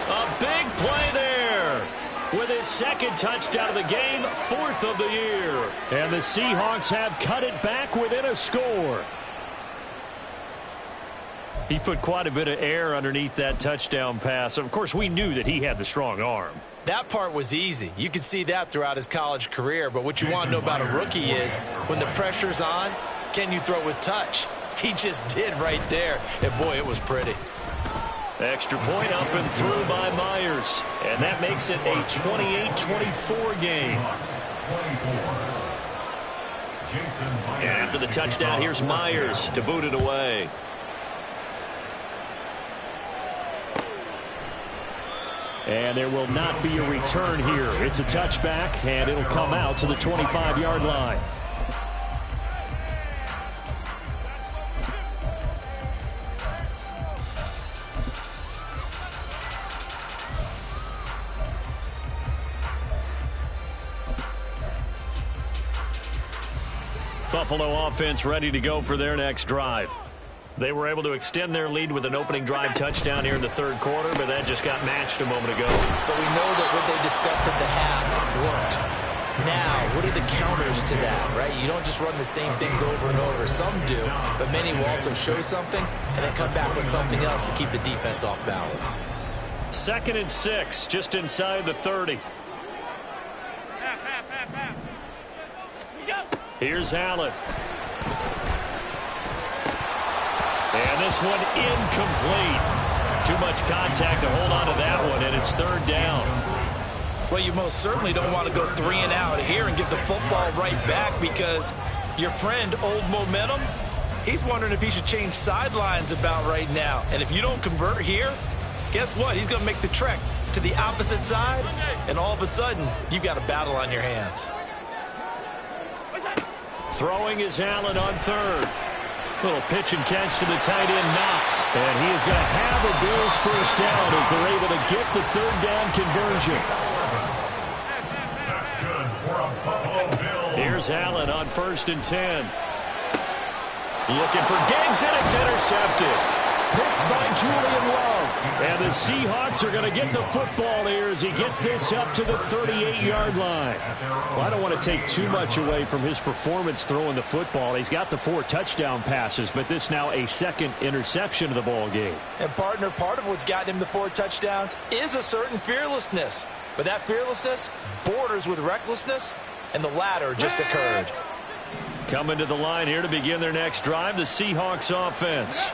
A: A big play there. With his second touchdown of the game, 4th of the year. And the Seahawks have cut it back within a score. He put quite a bit of air underneath that touchdown pass. Of course, we knew that he had the strong arm.
C: That part was easy. You could see that throughout his college career. But what you want to know about a rookie is when the pressure's on, can you throw with touch? He just did right there. And, boy, it was pretty.
A: Extra point up and through by Myers. And that makes it a 28-24 game. And after the touchdown, here's Myers to boot it away. And there will not be a return here. It's a touchback, and it'll come out to the 25-yard line. Buffalo offense ready to go for their next drive. They were able to extend their lead with an opening drive touchdown here in the third quarter, but that just got matched a moment ago.
C: So we know that what they discussed at the half worked. Now, what are the counters to that, right? You don't just run the same things over and over. Some do, but many will also show something and then come back with something else to keep the defense off balance.
A: 2nd and 6, just inside the 30. Here's Allen. And this one incomplete. Too much contact to hold on to that one, and it's 3rd down.
C: Well, you most certainly don't want to go 3 and out here and give the football right back, because your friend, Old Momentum, he's wondering if he should change sidelines about right now. And if you don't convert here, guess what? He's going to make the trek to the opposite side, and all of a sudden, you've got a battle on your hands.
A: Throwing is Allen on 3rd. Little pitch and catch to the tight end, Knox. And he is going to have a Bills first down as they're able to get the 3rd down conversion.
D: That's good for a Buffalo Bills.
A: Here's Allen on 1st and 10. Looking for Diggs, and it's intercepted. Picked by Julian Love. And the Seahawks are going to get the football here as he gets this up to the 38-yard line. Well, I don't want to take too much away from his performance throwing the football. He's got the 4 touchdown passes, but this now a 2nd interception of the ball game.
C: And, partner, part of what's gotten him the 4 touchdowns is a certain fearlessness. But that fearlessness borders with recklessness, and the latter just occurred.
A: Coming to the line here to begin their next drive, the Seahawks offense.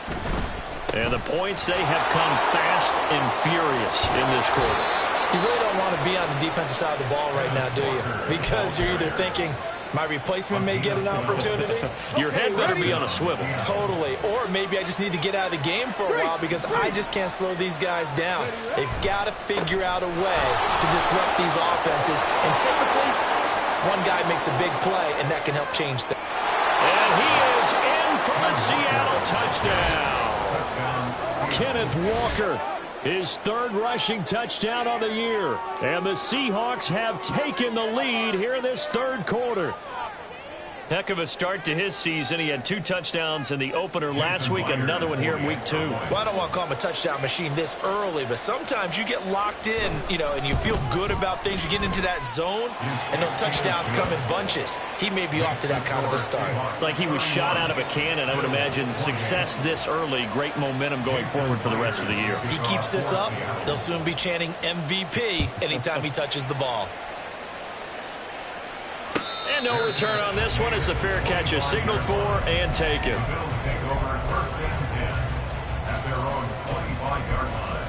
A: And the points, they have come fast and furious in this quarter.
C: You really don't want to be on the defensive side of the ball right now, do you? Because you're either thinking, My replacement may get an opportunity.
A: Your head better be on a swivel.
C: Totally. Or maybe I just need to get out of the game for a while because I just can't slow these guys down. They've got to figure out a way to disrupt these offenses. And typically, one guy makes a big play, and that can help change things.
A: And he is in for a Seattle touchdown. Kenneth Walker, his third rushing touchdown on the year. And the Seahawks have taken the lead here in this third quarter. Heck of a start to his season. He had 2 touchdowns in the opener last week, another one here in week 2.
C: Well, I don't want to call him a touchdown machine this early, but sometimes you get locked in, and you feel good about things. You get into that zone, and those touchdowns come in bunches. He may be off to that kind of a start.
A: It's like he was shot out of a cannon. I would imagine success this early, great momentum going forward for the rest of the year.
C: He keeps this up, they'll soon be chanting MVP anytime he touches the ball.
A: And no return on this one as the fair catch is signaled for and taken.
D: The Bills take over first and 10 at their own 25-yard line.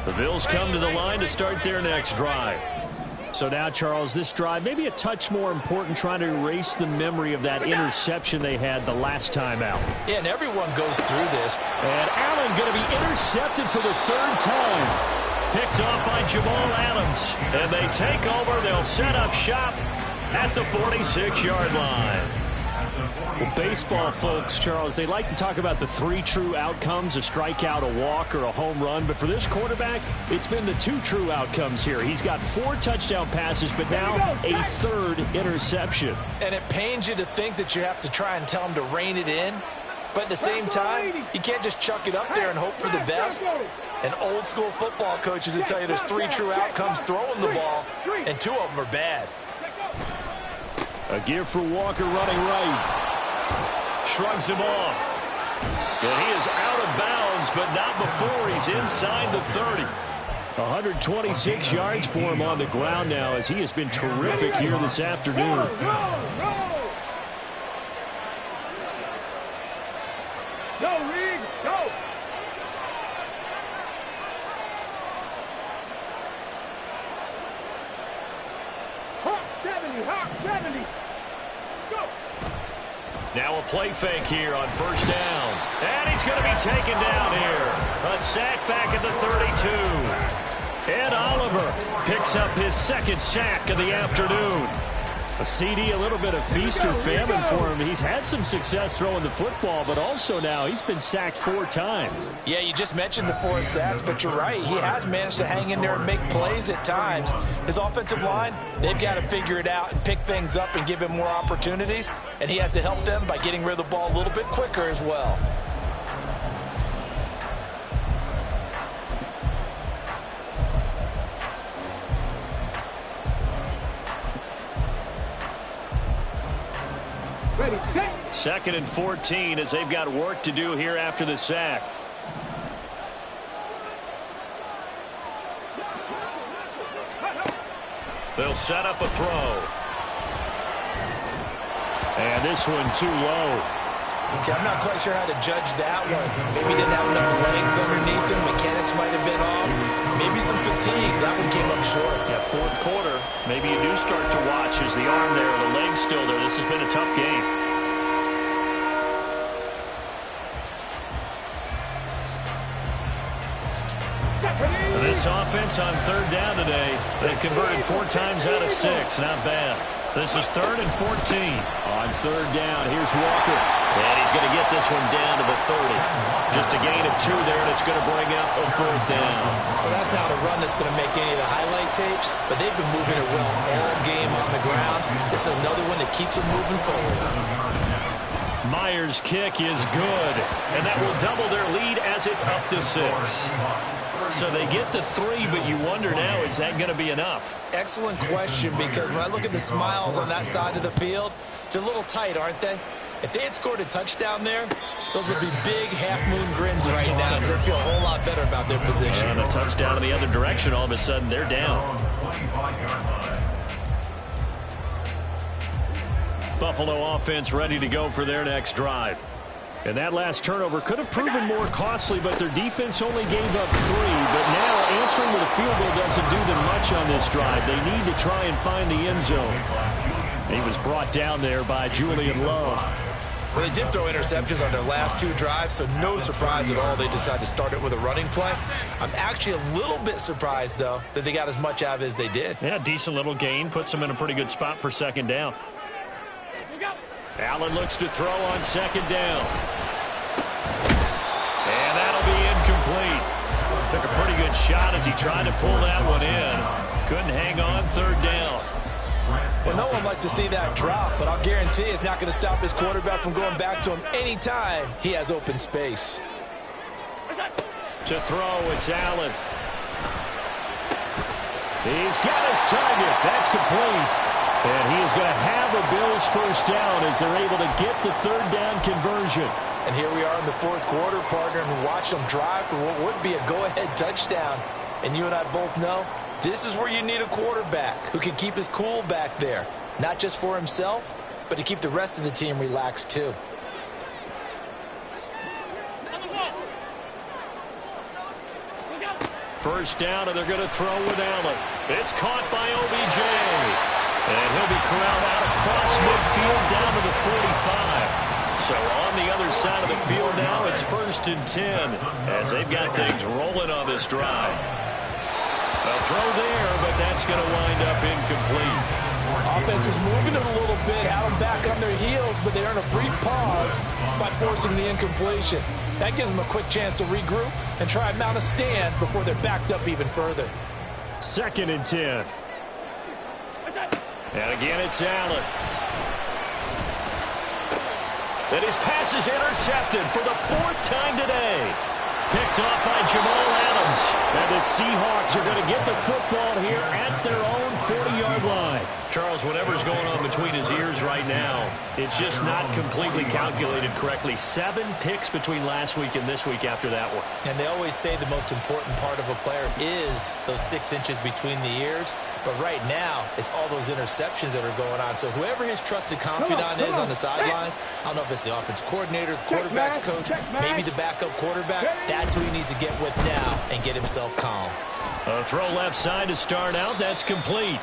A: The Bills come to the line to start their next drive. So now, Charles, this drive maybe a touch more important, trying to erase the memory of that interception they had the last time out.
C: Yeah, and everyone goes through this.
A: And Allen going to be intercepted for the 3rd time. Picked off by Jamal Adams. And they take over. They'll set up shop at the 46-yard line. Well, baseball folks, Charles, they like to talk about the 3 true outcomes, a strikeout, a walk, or a home run. But for this quarterback, it's been the 2 true outcomes here. He's got 4 touchdown passes, but now a 3rd interception.
C: And it pains you to think that you have to try and tell him to rein it in. But at the same time, you can't just chuck it up there and hope for the best. And old school football coaches will tell you there's 3 true outcomes throwing the ball, and 2 of them are bad.
A: A give for Walker running right. Shrugs him off. And he is out of bounds, but not before he's inside the 30. 126 yards for him on the ground now as he has been terrific here this afternoon.
B: Go, Reed, go! Hawk 70, Hawk 70.
A: Now a play fake here on first down. And he's going to be taken down here. A sack back at the 32. Ed Oliver picks up his 2nd sack of the afternoon. A CD, a little bit of feast or famine for him. He's had some success throwing the football, but also now he's been sacked 4 times.
C: Yeah, you just mentioned the 4 sacks, but you're right. He has managed to hang in there and make plays at times. His offensive line, they've got to figure it out and pick things up and give him more opportunities, and he has to help them by getting rid of the ball a little bit quicker as well.
B: Ready, set.
A: 2nd and 14 as they've got work to do here after the sack. They'll set up a throw. And this one too low.
C: Okay, I'm not quite sure how to judge that one. Maybe didn't have enough legs underneath him. Mechanics might have been off. Maybe some fatigue. That one came up short.
A: Yeah, 4th quarter. Maybe you do start to watch as the arm there, the leg's still there. This has been a tough game. This offense on 3rd down today, they've converted 4 times out of 6. Not bad. This is 3rd and 14. On 3rd down, here's Walker. And he's going to get this one down to the 30. Just a gain of 2 there, and it's going to bring up a 4th down.
C: Well, that's not a run that's going to make any of the highlight tapes, but they've been moving it well all game on the ground. This is another one that keeps them moving forward.
A: Myers' kick is good, and that will double their lead as it's up to 6. So they get the 3, but you wonder now, is that going to be enough?
C: Excellent question, because when I look at the smiles on that side of the field, they're a little tight, aren't they? If they had scored a touchdown there, those would be big half-moon grins right now because they feel a whole lot better about their position.
A: And a touchdown in the other direction, all of a sudden they're down. Buffalo offense ready to go for their next drive. And that last turnover could have proven more costly, but their defense only gave up 3. But now answering with a field goal doesn't do them much on this drive. They need to try and find the end zone. He was brought down there by Julian Love.
C: Well, they did throw interceptions on their last 2 drives, so no surprise at all they decided to start it with a running play. I'm actually a little bit surprised, though, that they got as much out of it as they did.
A: Yeah, decent little gain. Puts them in a pretty good spot for second down. Allen looks to throw on second down. And that'll be incomplete. Took a pretty good shot as he tried to pull that one in. Couldn't hang on, third down.
C: Well, no one likes to see that drop, but I'll guarantee it's not going to stop his quarterback from going back to him anytime he has open space.
A: To throw, it's Allen. He's got his target. That's complete. And he is going to have a Bills first down as they're able to get the third down conversion.
C: And here we are in the fourth quarter, partner, and watch them drive for what would be a go-ahead touchdown. And you and I both know this is where you need a quarterback who can keep his cool back there. Not just for himself, but to keep the rest of the team relaxed too.
A: First down, and they're going to throw with Allen. It's caught by OBJ. And he'll be corralled out across midfield down to the 45. So on the other side of the field now, it's 1st and 10 as they've got things rolling on this drive. A throw there, but that's going to wind up incomplete.
C: Offense was moving it a little bit, had them back on their heels, but they earned a brief pause by forcing the incompletion. That gives them a quick chance to regroup and try and mount a stand before they're backed up even further.
A: 2nd and 10. And again, it's Allen. And his pass is intercepted for the 4th time today. Picked off by Jamal Adams. And the Seahawks are going to get the football here at their own 40-yard line. Charles, whatever's going on between his ears right now, it's just not completely calculated correctly. 7 picks between last week and this week after that one.
C: And they always say the most important part of a player is those 6 inches between the ears. But right now, it's all those interceptions that are going on. So whoever his trusted confidant is on the sidelines, I don't know if it's the offense coordinator, the quarterback's coach, maybe the backup quarterback, that's who he needs to get with now and get himself calm.
A: A throw left side to start out. That's complete.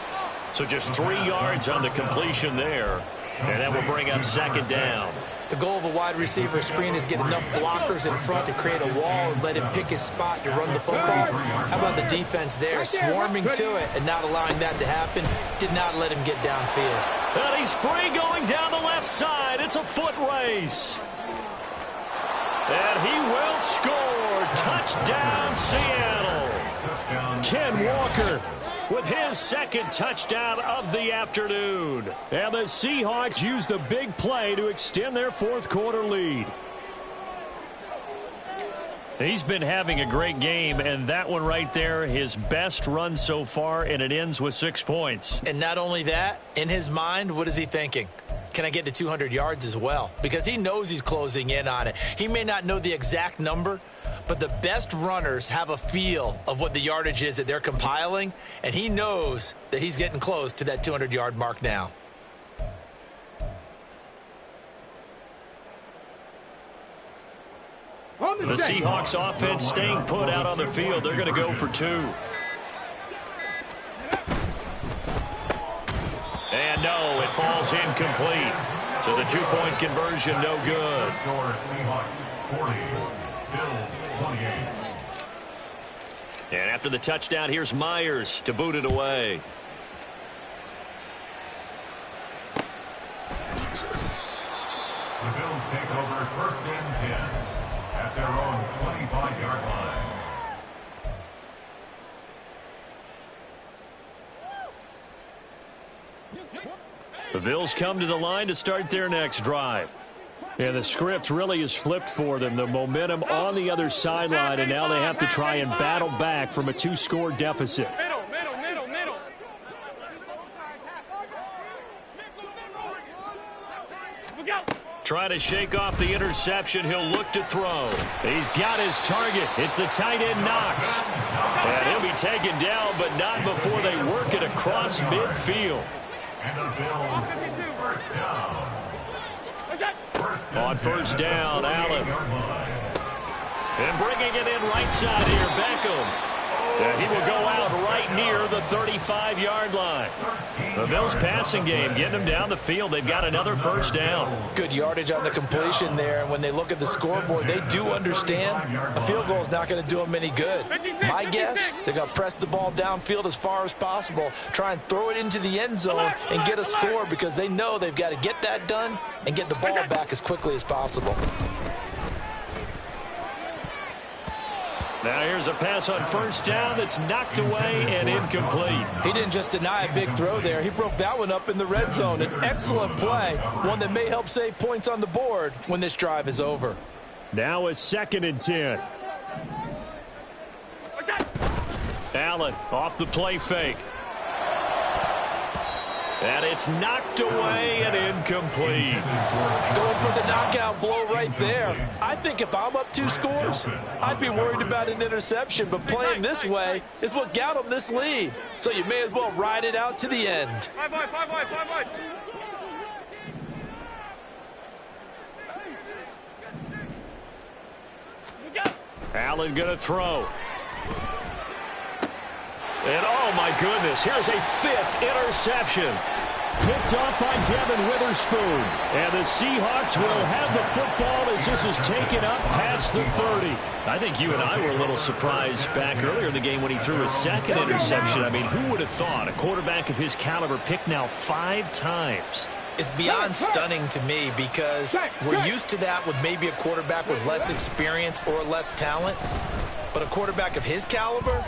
A: So just 3 yards on the completion there. And that will bring up second down.
C: The goal of a wide receiver screen is get enough blockers in front to create a wall and let him pick his spot to run the football. How about the defense there, swarming to it and not allowing that to happen? Did not let him get downfield.
A: And he's free going down the left side. It's a foot race. And he will score. Touchdown, Seattle. Ken Walker with his 2nd touchdown of the afternoon. And the Seahawks use the big play to extend their 4th quarter lead. He's been having a great game, and that one right there, his best run so far, and it ends with 6 points.
C: And not only that, in his mind, what is he thinking? Can I get to 200 yards as well? Because he knows he's closing in on it. He may not know the exact number, but the best runners have a feel of what the yardage is that they're compiling, and he knows that he's getting close to that 200-yard mark now.
A: The Seahawks offense staying put out on the field. They're going to go for 2. And no, it falls incomplete. So the 2-point conversion no good.
D: Score Seahawks 40, Bills 28.
A: And after the touchdown, here's Myers to boot it away.
D: The Bills take over 1st and 10 at their own 25-yard line.
A: The Bills come to the line to start their next drive. And the script really is flipped for them. The momentum on the other sideline, and now they have to try and battle back from a 2-score deficit.
B: Middle.
A: Trying to shake off the interception. He'll look to throw. He's got his target. It's the tight end Knox. And he'll be taken down, but not before they work it across midfield.
D: And the Bills first down.
A: On first down, Allen. And bringing it in right side here, Beckham. And he will go out right near the 35-yard line. The Bills passing game getting them down the field. They've got another first down.
C: Good yardage on the completion there. And when they look at the scoreboard, they do understand a field goal is not going to do them any good. My guess, they're going to press the ball downfield as far as possible, try and throw it into the end zone and get a score because they know they've got to get that done and get the ball back as quickly as possible.
A: Now here's a pass on first down that's knocked away and incomplete.
C: He didn't just deny a big throw there. He broke that one up in the red zone. An excellent play, one that may help save points on the board when this drive is over.
A: Now a 2nd and 10. Allen off the play fake. And it's knocked away and incomplete.
C: Going for the knockout blow right there. I think if I'm up 2 scores, I'd be worried about an interception. But playing this way is what got them this lead. So you may as well ride it out to the end.
B: 5 wide.
A: Allen going to throw. And, oh, my goodness, here's a 5th interception. Picked off by Devin Witherspoon. And the Seahawks will have the football as this is taken up past the 30. I think you and I were a little surprised back earlier in the game when he threw his 2nd interception. I mean, who would have thought a quarterback of his caliber picked now 5 times?
C: It's beyond stunning to me because we're used to that with maybe a quarterback with less experience or less talent. But a quarterback of his caliber,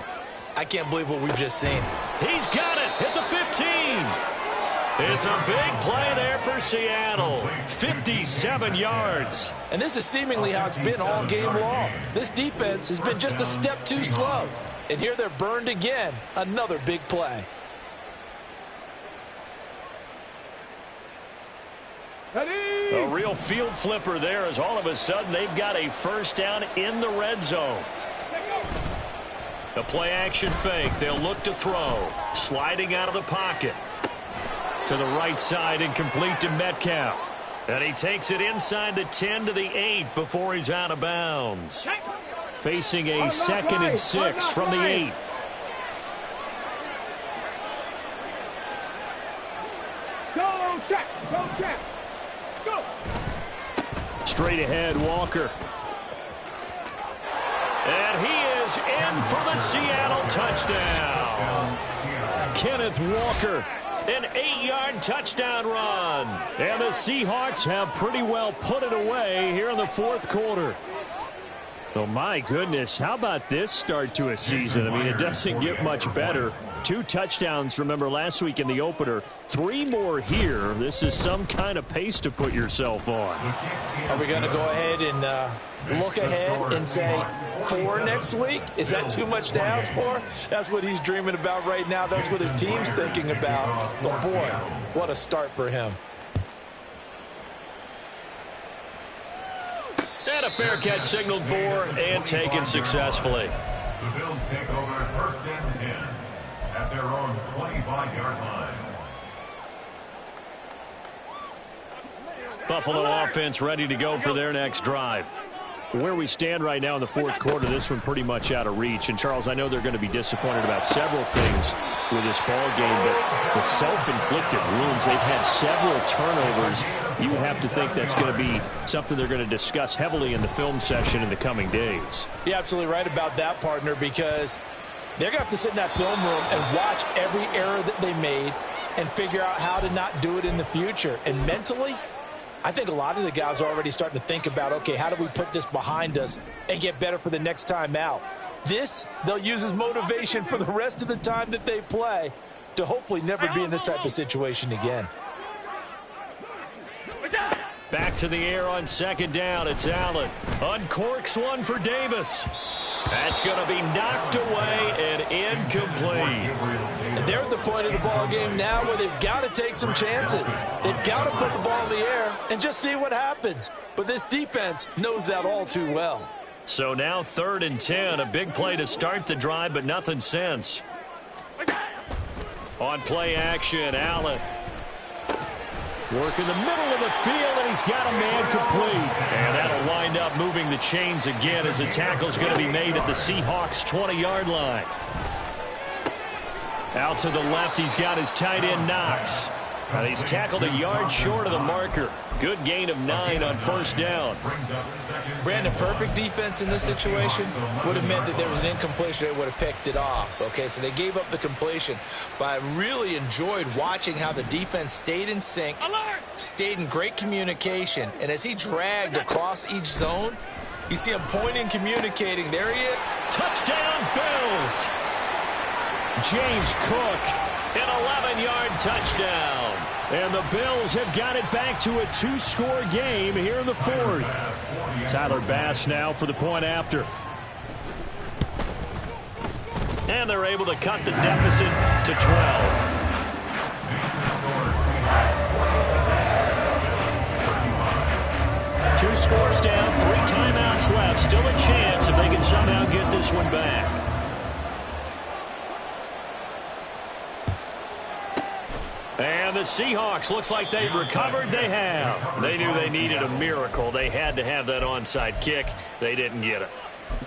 C: I can't believe what we've just seen.
A: He's got it at the 15. It's a big play there for Seattle. 57 yards.
C: And this is seemingly how it's been all game long. This defense has been just a step too slow. And here they're burned again. Another big play.
A: A real field flipper there as all of a sudden they've got a first down in the red zone. The play action fake. They'll look to throw. Sliding out of the pocket. To the right side and complete to Metcalf. And he takes it inside the 10 to the 8 before he's out of bounds. Facing a 2nd and 6 from the 8.
B: Go check. Go.
A: Straight ahead, Walker. And he is in for the Seattle touchdown. Kenneth Walker, an 8-yard touchdown run. And the Seahawks have pretty well put it away here in the 4th quarter. Oh, my goodness. How about this start to a season? I mean, it doesn't get much better. 2 touchdowns, remember, last week in the opener. 3 more here. This is some kind of pace to put yourself on.
C: Are we going to go ahead and look ahead and say 4 next week? Is that too much to ask for? That's what he's dreaming about right now. That's what his team's thinking about. But, boy, what a start for him.
A: And a fair catch signaled for and taken successfully.
D: The Bills take over 1st and 10 at their own 25-yard line.
A: Buffalo offense ready to go for their next drive. Where we stand right now in the 4th quarter, this one pretty much out of reach. And, Charles, I know they're going to be disappointed about several things with this ball game, but the self-inflicted wounds, they've had several turnovers. You would have to think that's going to be something they're going to discuss heavily in the film session in the coming days.
C: You're absolutely right about that, partner, because they're going to have to sit in that film room and watch every error that they made and figure out how to not do it in the future. And mentally, I think a lot of the guys are already starting to think about, okay, how do we put this behind us and get better for the next time out? This, they'll use as motivation for the rest of the time that they play to hopefully never be in this type of situation again.
A: Back to the air on 2nd down. It's Allen. Uncorks one for Davis. That's going to be knocked away and incomplete.
C: And they're at the point of the ball game now where they've got to take some chances. They've got to put the ball in the air and just see what happens. But this defense knows that all too well.
A: So now 3rd and 10. A big play to start the drive, but nothing since. On play action, Allen. Work in the middle of the field, and he's got a man complete. And that'll wind up moving the chains again as the tackle's going to be made at the Seahawks' 20-yard line. Out to the left, he's got his tight end, Knox. And he's tackled a yard short of the marker. Good gain of 9 on first down.
C: Brandon, perfect defense in this situation would have meant that there was an incompletion. They would have picked it off. Okay, so they gave up the completion. But I really enjoyed watching how the defense stayed in sync, stayed in great communication. And as he dragged across each zone, you see him pointing, communicating. There he is.
A: Touchdown, Bills. James Cook, an 11-yard touchdown. And the Bills have got it back to a 2-score game here in the fourth. Tyler Bass now for the point after. And they're able to cut the deficit to 12. 2 scores down, 3 timeouts left. Still a chance if they can somehow get this one back. And the Seahawks, looks like they've recovered. They have. They knew they needed a miracle. They had to have that onside kick. They didn't get it.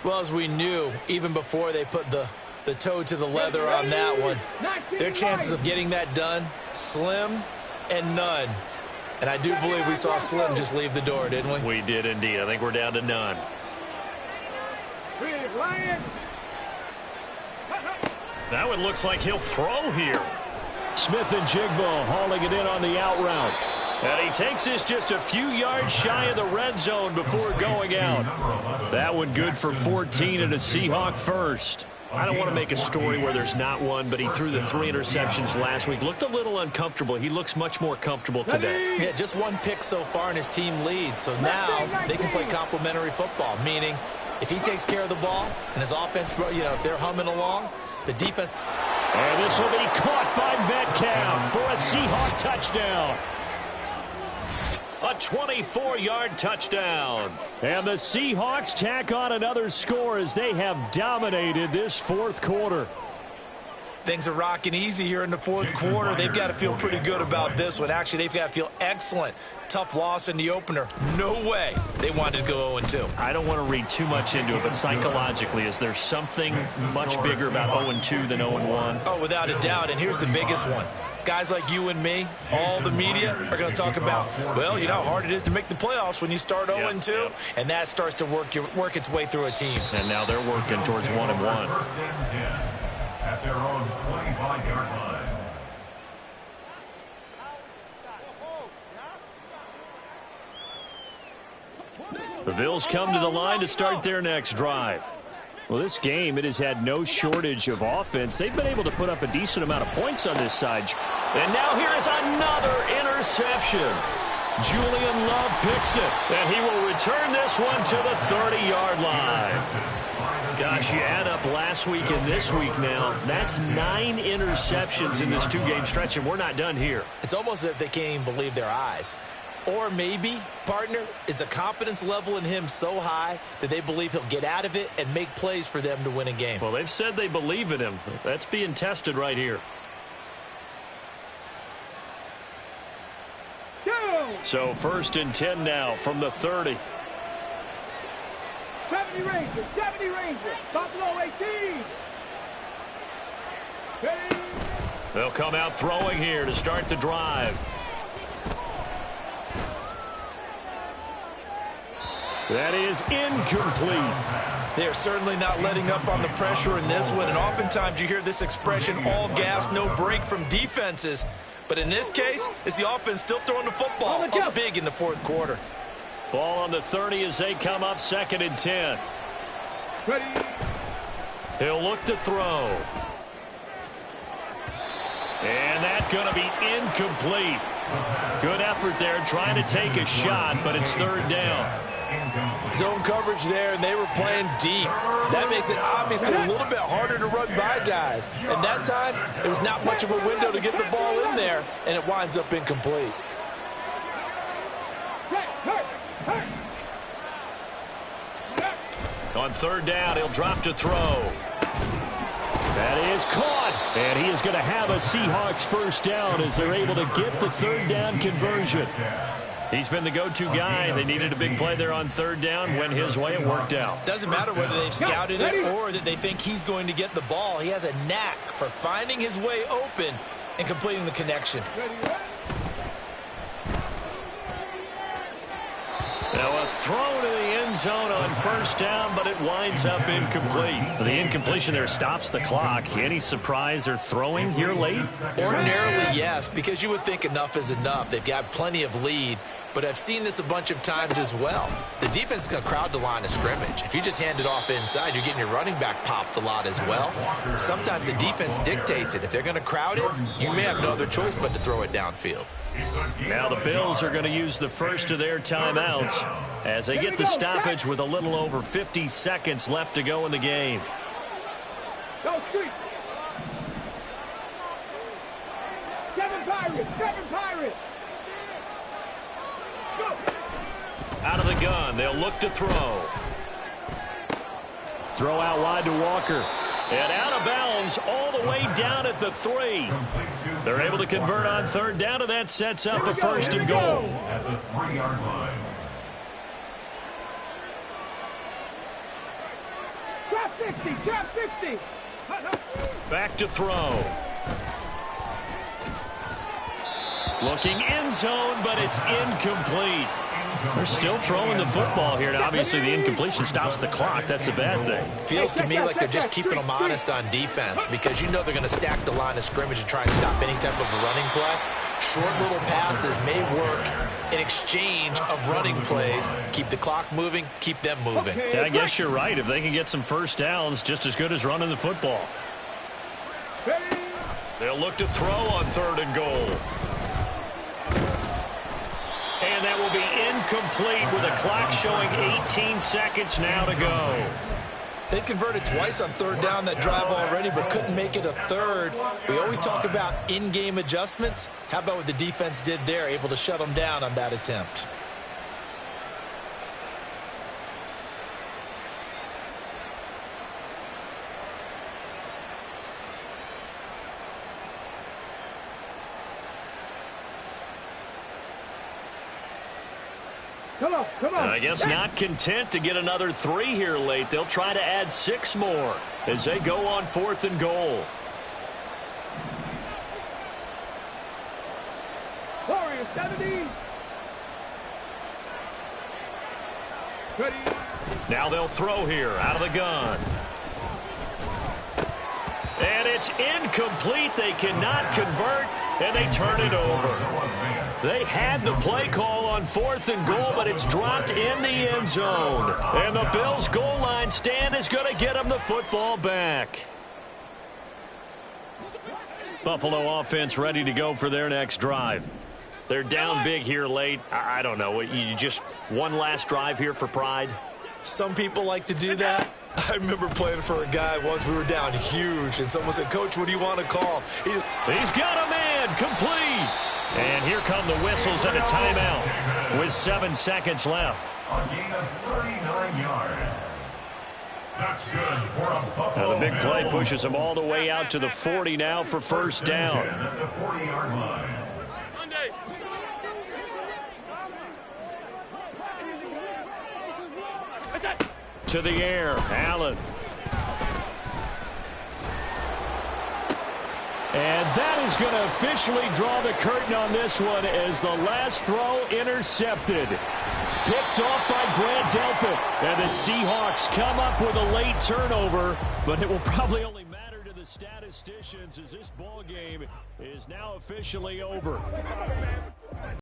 C: Well, as we knew, even before they put the toe to the leather on that one, their chances of getting that done, slim and none. And I do believe we saw Slim just leave the door, didn't we?
A: We did indeed. I think we're down to none. Now it looks like he'll throw here. Smith and Jigbo hauling it in on the out route. And he takes this just a few yards shy of the red zone before going out. That one good for 14 and a Seahawk first. I don't want to make a story where there's not one, but he threw the 3 interceptions last week. Looked a little uncomfortable. He looks much more comfortable today.
C: Yeah, just 1 pick so far and his team leads. So now they can play complementary football, meaning if he takes care of the ball and his offense, if they're humming along, the defense.
A: And this will be caught by Metcalf for a Seahawk touchdown. A 24-yard touchdown. And the Seahawks tack on another score as they have dominated this fourth quarter.
C: Things are rocking easy here in the fourth quarter. They've got to feel pretty good about this one. Actually, they've got to feel excellent. Tough loss in the opener. No way they wanted to go 0-2.
A: I don't want to read too much into it, but psychologically, is there something much bigger about 0-2 than 0-1?
C: Oh, without a doubt. And here's the biggest one. Guys like you and me, all the media are going to talk about, well, you know how hard it is to make the playoffs when you start 0-2, yep. And that starts to work its way through a team.
A: And now they're working towards 1-1.
D: At their own 25-yard line.
A: The Bills come to the line to start their next drive. Well, this game, it has had no shortage of offense. They've been able to put up a decent amount of points on this side. And now here is another interception. Julian Love picks it, and he will return this one to the 30-yard line. Gosh, you add up last week and this week now, that's 9 interceptions in this 2-game stretch, and we're not done here.
C: It's almost as if they can't even believe their eyes. Or maybe, partner, is the confidence level in him so high that they believe he'll get out of it and make plays for them to win a game.
A: Well, they've said they believe in him. That's being tested right here. So 1st and 10 now from the 30.
B: 70 Rangers, Buffalo 18.
A: They'll come out throwing here to start the drive. That is incomplete.
C: They're certainly not letting up on the pressure in this one, and oftentimes you hear this expression, all gas, no break from defenses. But in this case, it's the offense still throwing the football up big in the fourth quarter.
A: Ball on the 30 as they come up 2nd and 10. He'll look to throw. And that's going to be incomplete. Good effort there trying to take a shot, but it's 3rd down.
E: Zone coverage there, and they were playing deep. That makes it obviously a little bit harder to run by guys. And that time, there was not much of a window to get the ball in there, and it winds up incomplete.
A: On 3rd down, he'll drop to throw. That is caught. And he is going to have a Seahawks first down as they're able to get the third down conversion. He's been the go-to guy. They needed a big play there on third down. Went his way. It worked out.
C: Doesn't matter whether they've scouted it or that they think he's going to get the ball. He has a knack for finding his way open and completing the connection.
A: Now a throw to the end zone on first down, but it winds up incomplete. The incompletion there stops the clock. Any surprise they're throwing here late?
C: Ordinarily, yes, because you would think enough is enough. They've got plenty of lead, but I've seen this a bunch of times as well. The defense is going to crowd the line of scrimmage. If you just hand it off inside, you're getting your running back popped a lot as well. Sometimes the defense dictates it. If they're going to crowd it, you may have no other choice but to throw it downfield.
A: Now the Bills are going to use the first of their timeouts as they get the stoppage with a little over 50 seconds left to go in the game.
B: Go street. 7 Pirates. 7 Pirates. Go.
A: Out of the gun, they'll look to throw. Throw out wide to Walker. And out of bounds all the way down at the 3. They're able to convert on third down, and that sets up a first and goal.
D: At the 3-yard line.
B: Drop 60. Drop 60.
A: Back to throw. Looking end zone, but it's incomplete. They're still throwing the football here. Now, obviously, the incompletion stops the clock. That's a bad thing.
C: Feels to me like they're just keeping them honest on defense because you know they're going to stack the line of scrimmage and try and stop any type of a running play. Short little passes may work in exchange of running plays. Keep the clock moving, keep them moving.
A: I guess you're right. If they can get some first downs, just as good as running the football. They'll look to throw on third and goal. And that will be incomplete with a clock showing 18 seconds now to go.
C: They converted twice on third down that drive already, but couldn't make it a third. We always talk about in-game adjustments. How about what the defense did there, able to shut them down on that attempt?
B: Come on.
A: I guess not content to get another 3 here late. They'll try to add 6 more as they go on fourth and goal.
B: Warriors 70. Ready.
A: Now they'll throw here out of the gun. And it's incomplete. They cannot convert, and they turn it over. They had the play call on fourth and goal, but it's dropped in the end zone. And the Bills' goal line stand is going to get them the football back. Buffalo offense ready to go for their next drive. They're down big here late. I don't know. You just one last drive here for pride?
C: Some people like to do that. I remember playing for a guy once. We were down huge, and someone said, "Coach, what do you want to call?"
A: He's got a man, complete. And here come the whistles and a timeout with 7 seconds left.
D: A gain of 39 yards. That's good for a Buffalo.
A: Now the big play pushes them all the way out to the 40 now for first down.
D: At the 40-yard line.
A: To the air, Allen. And that is going to officially draw the curtain on this one as the last throw intercepted. Picked off by Grant Delpit. And the Seahawks come up with a late turnover, but it will probably only matter to the statisticians as this ball game is now officially over.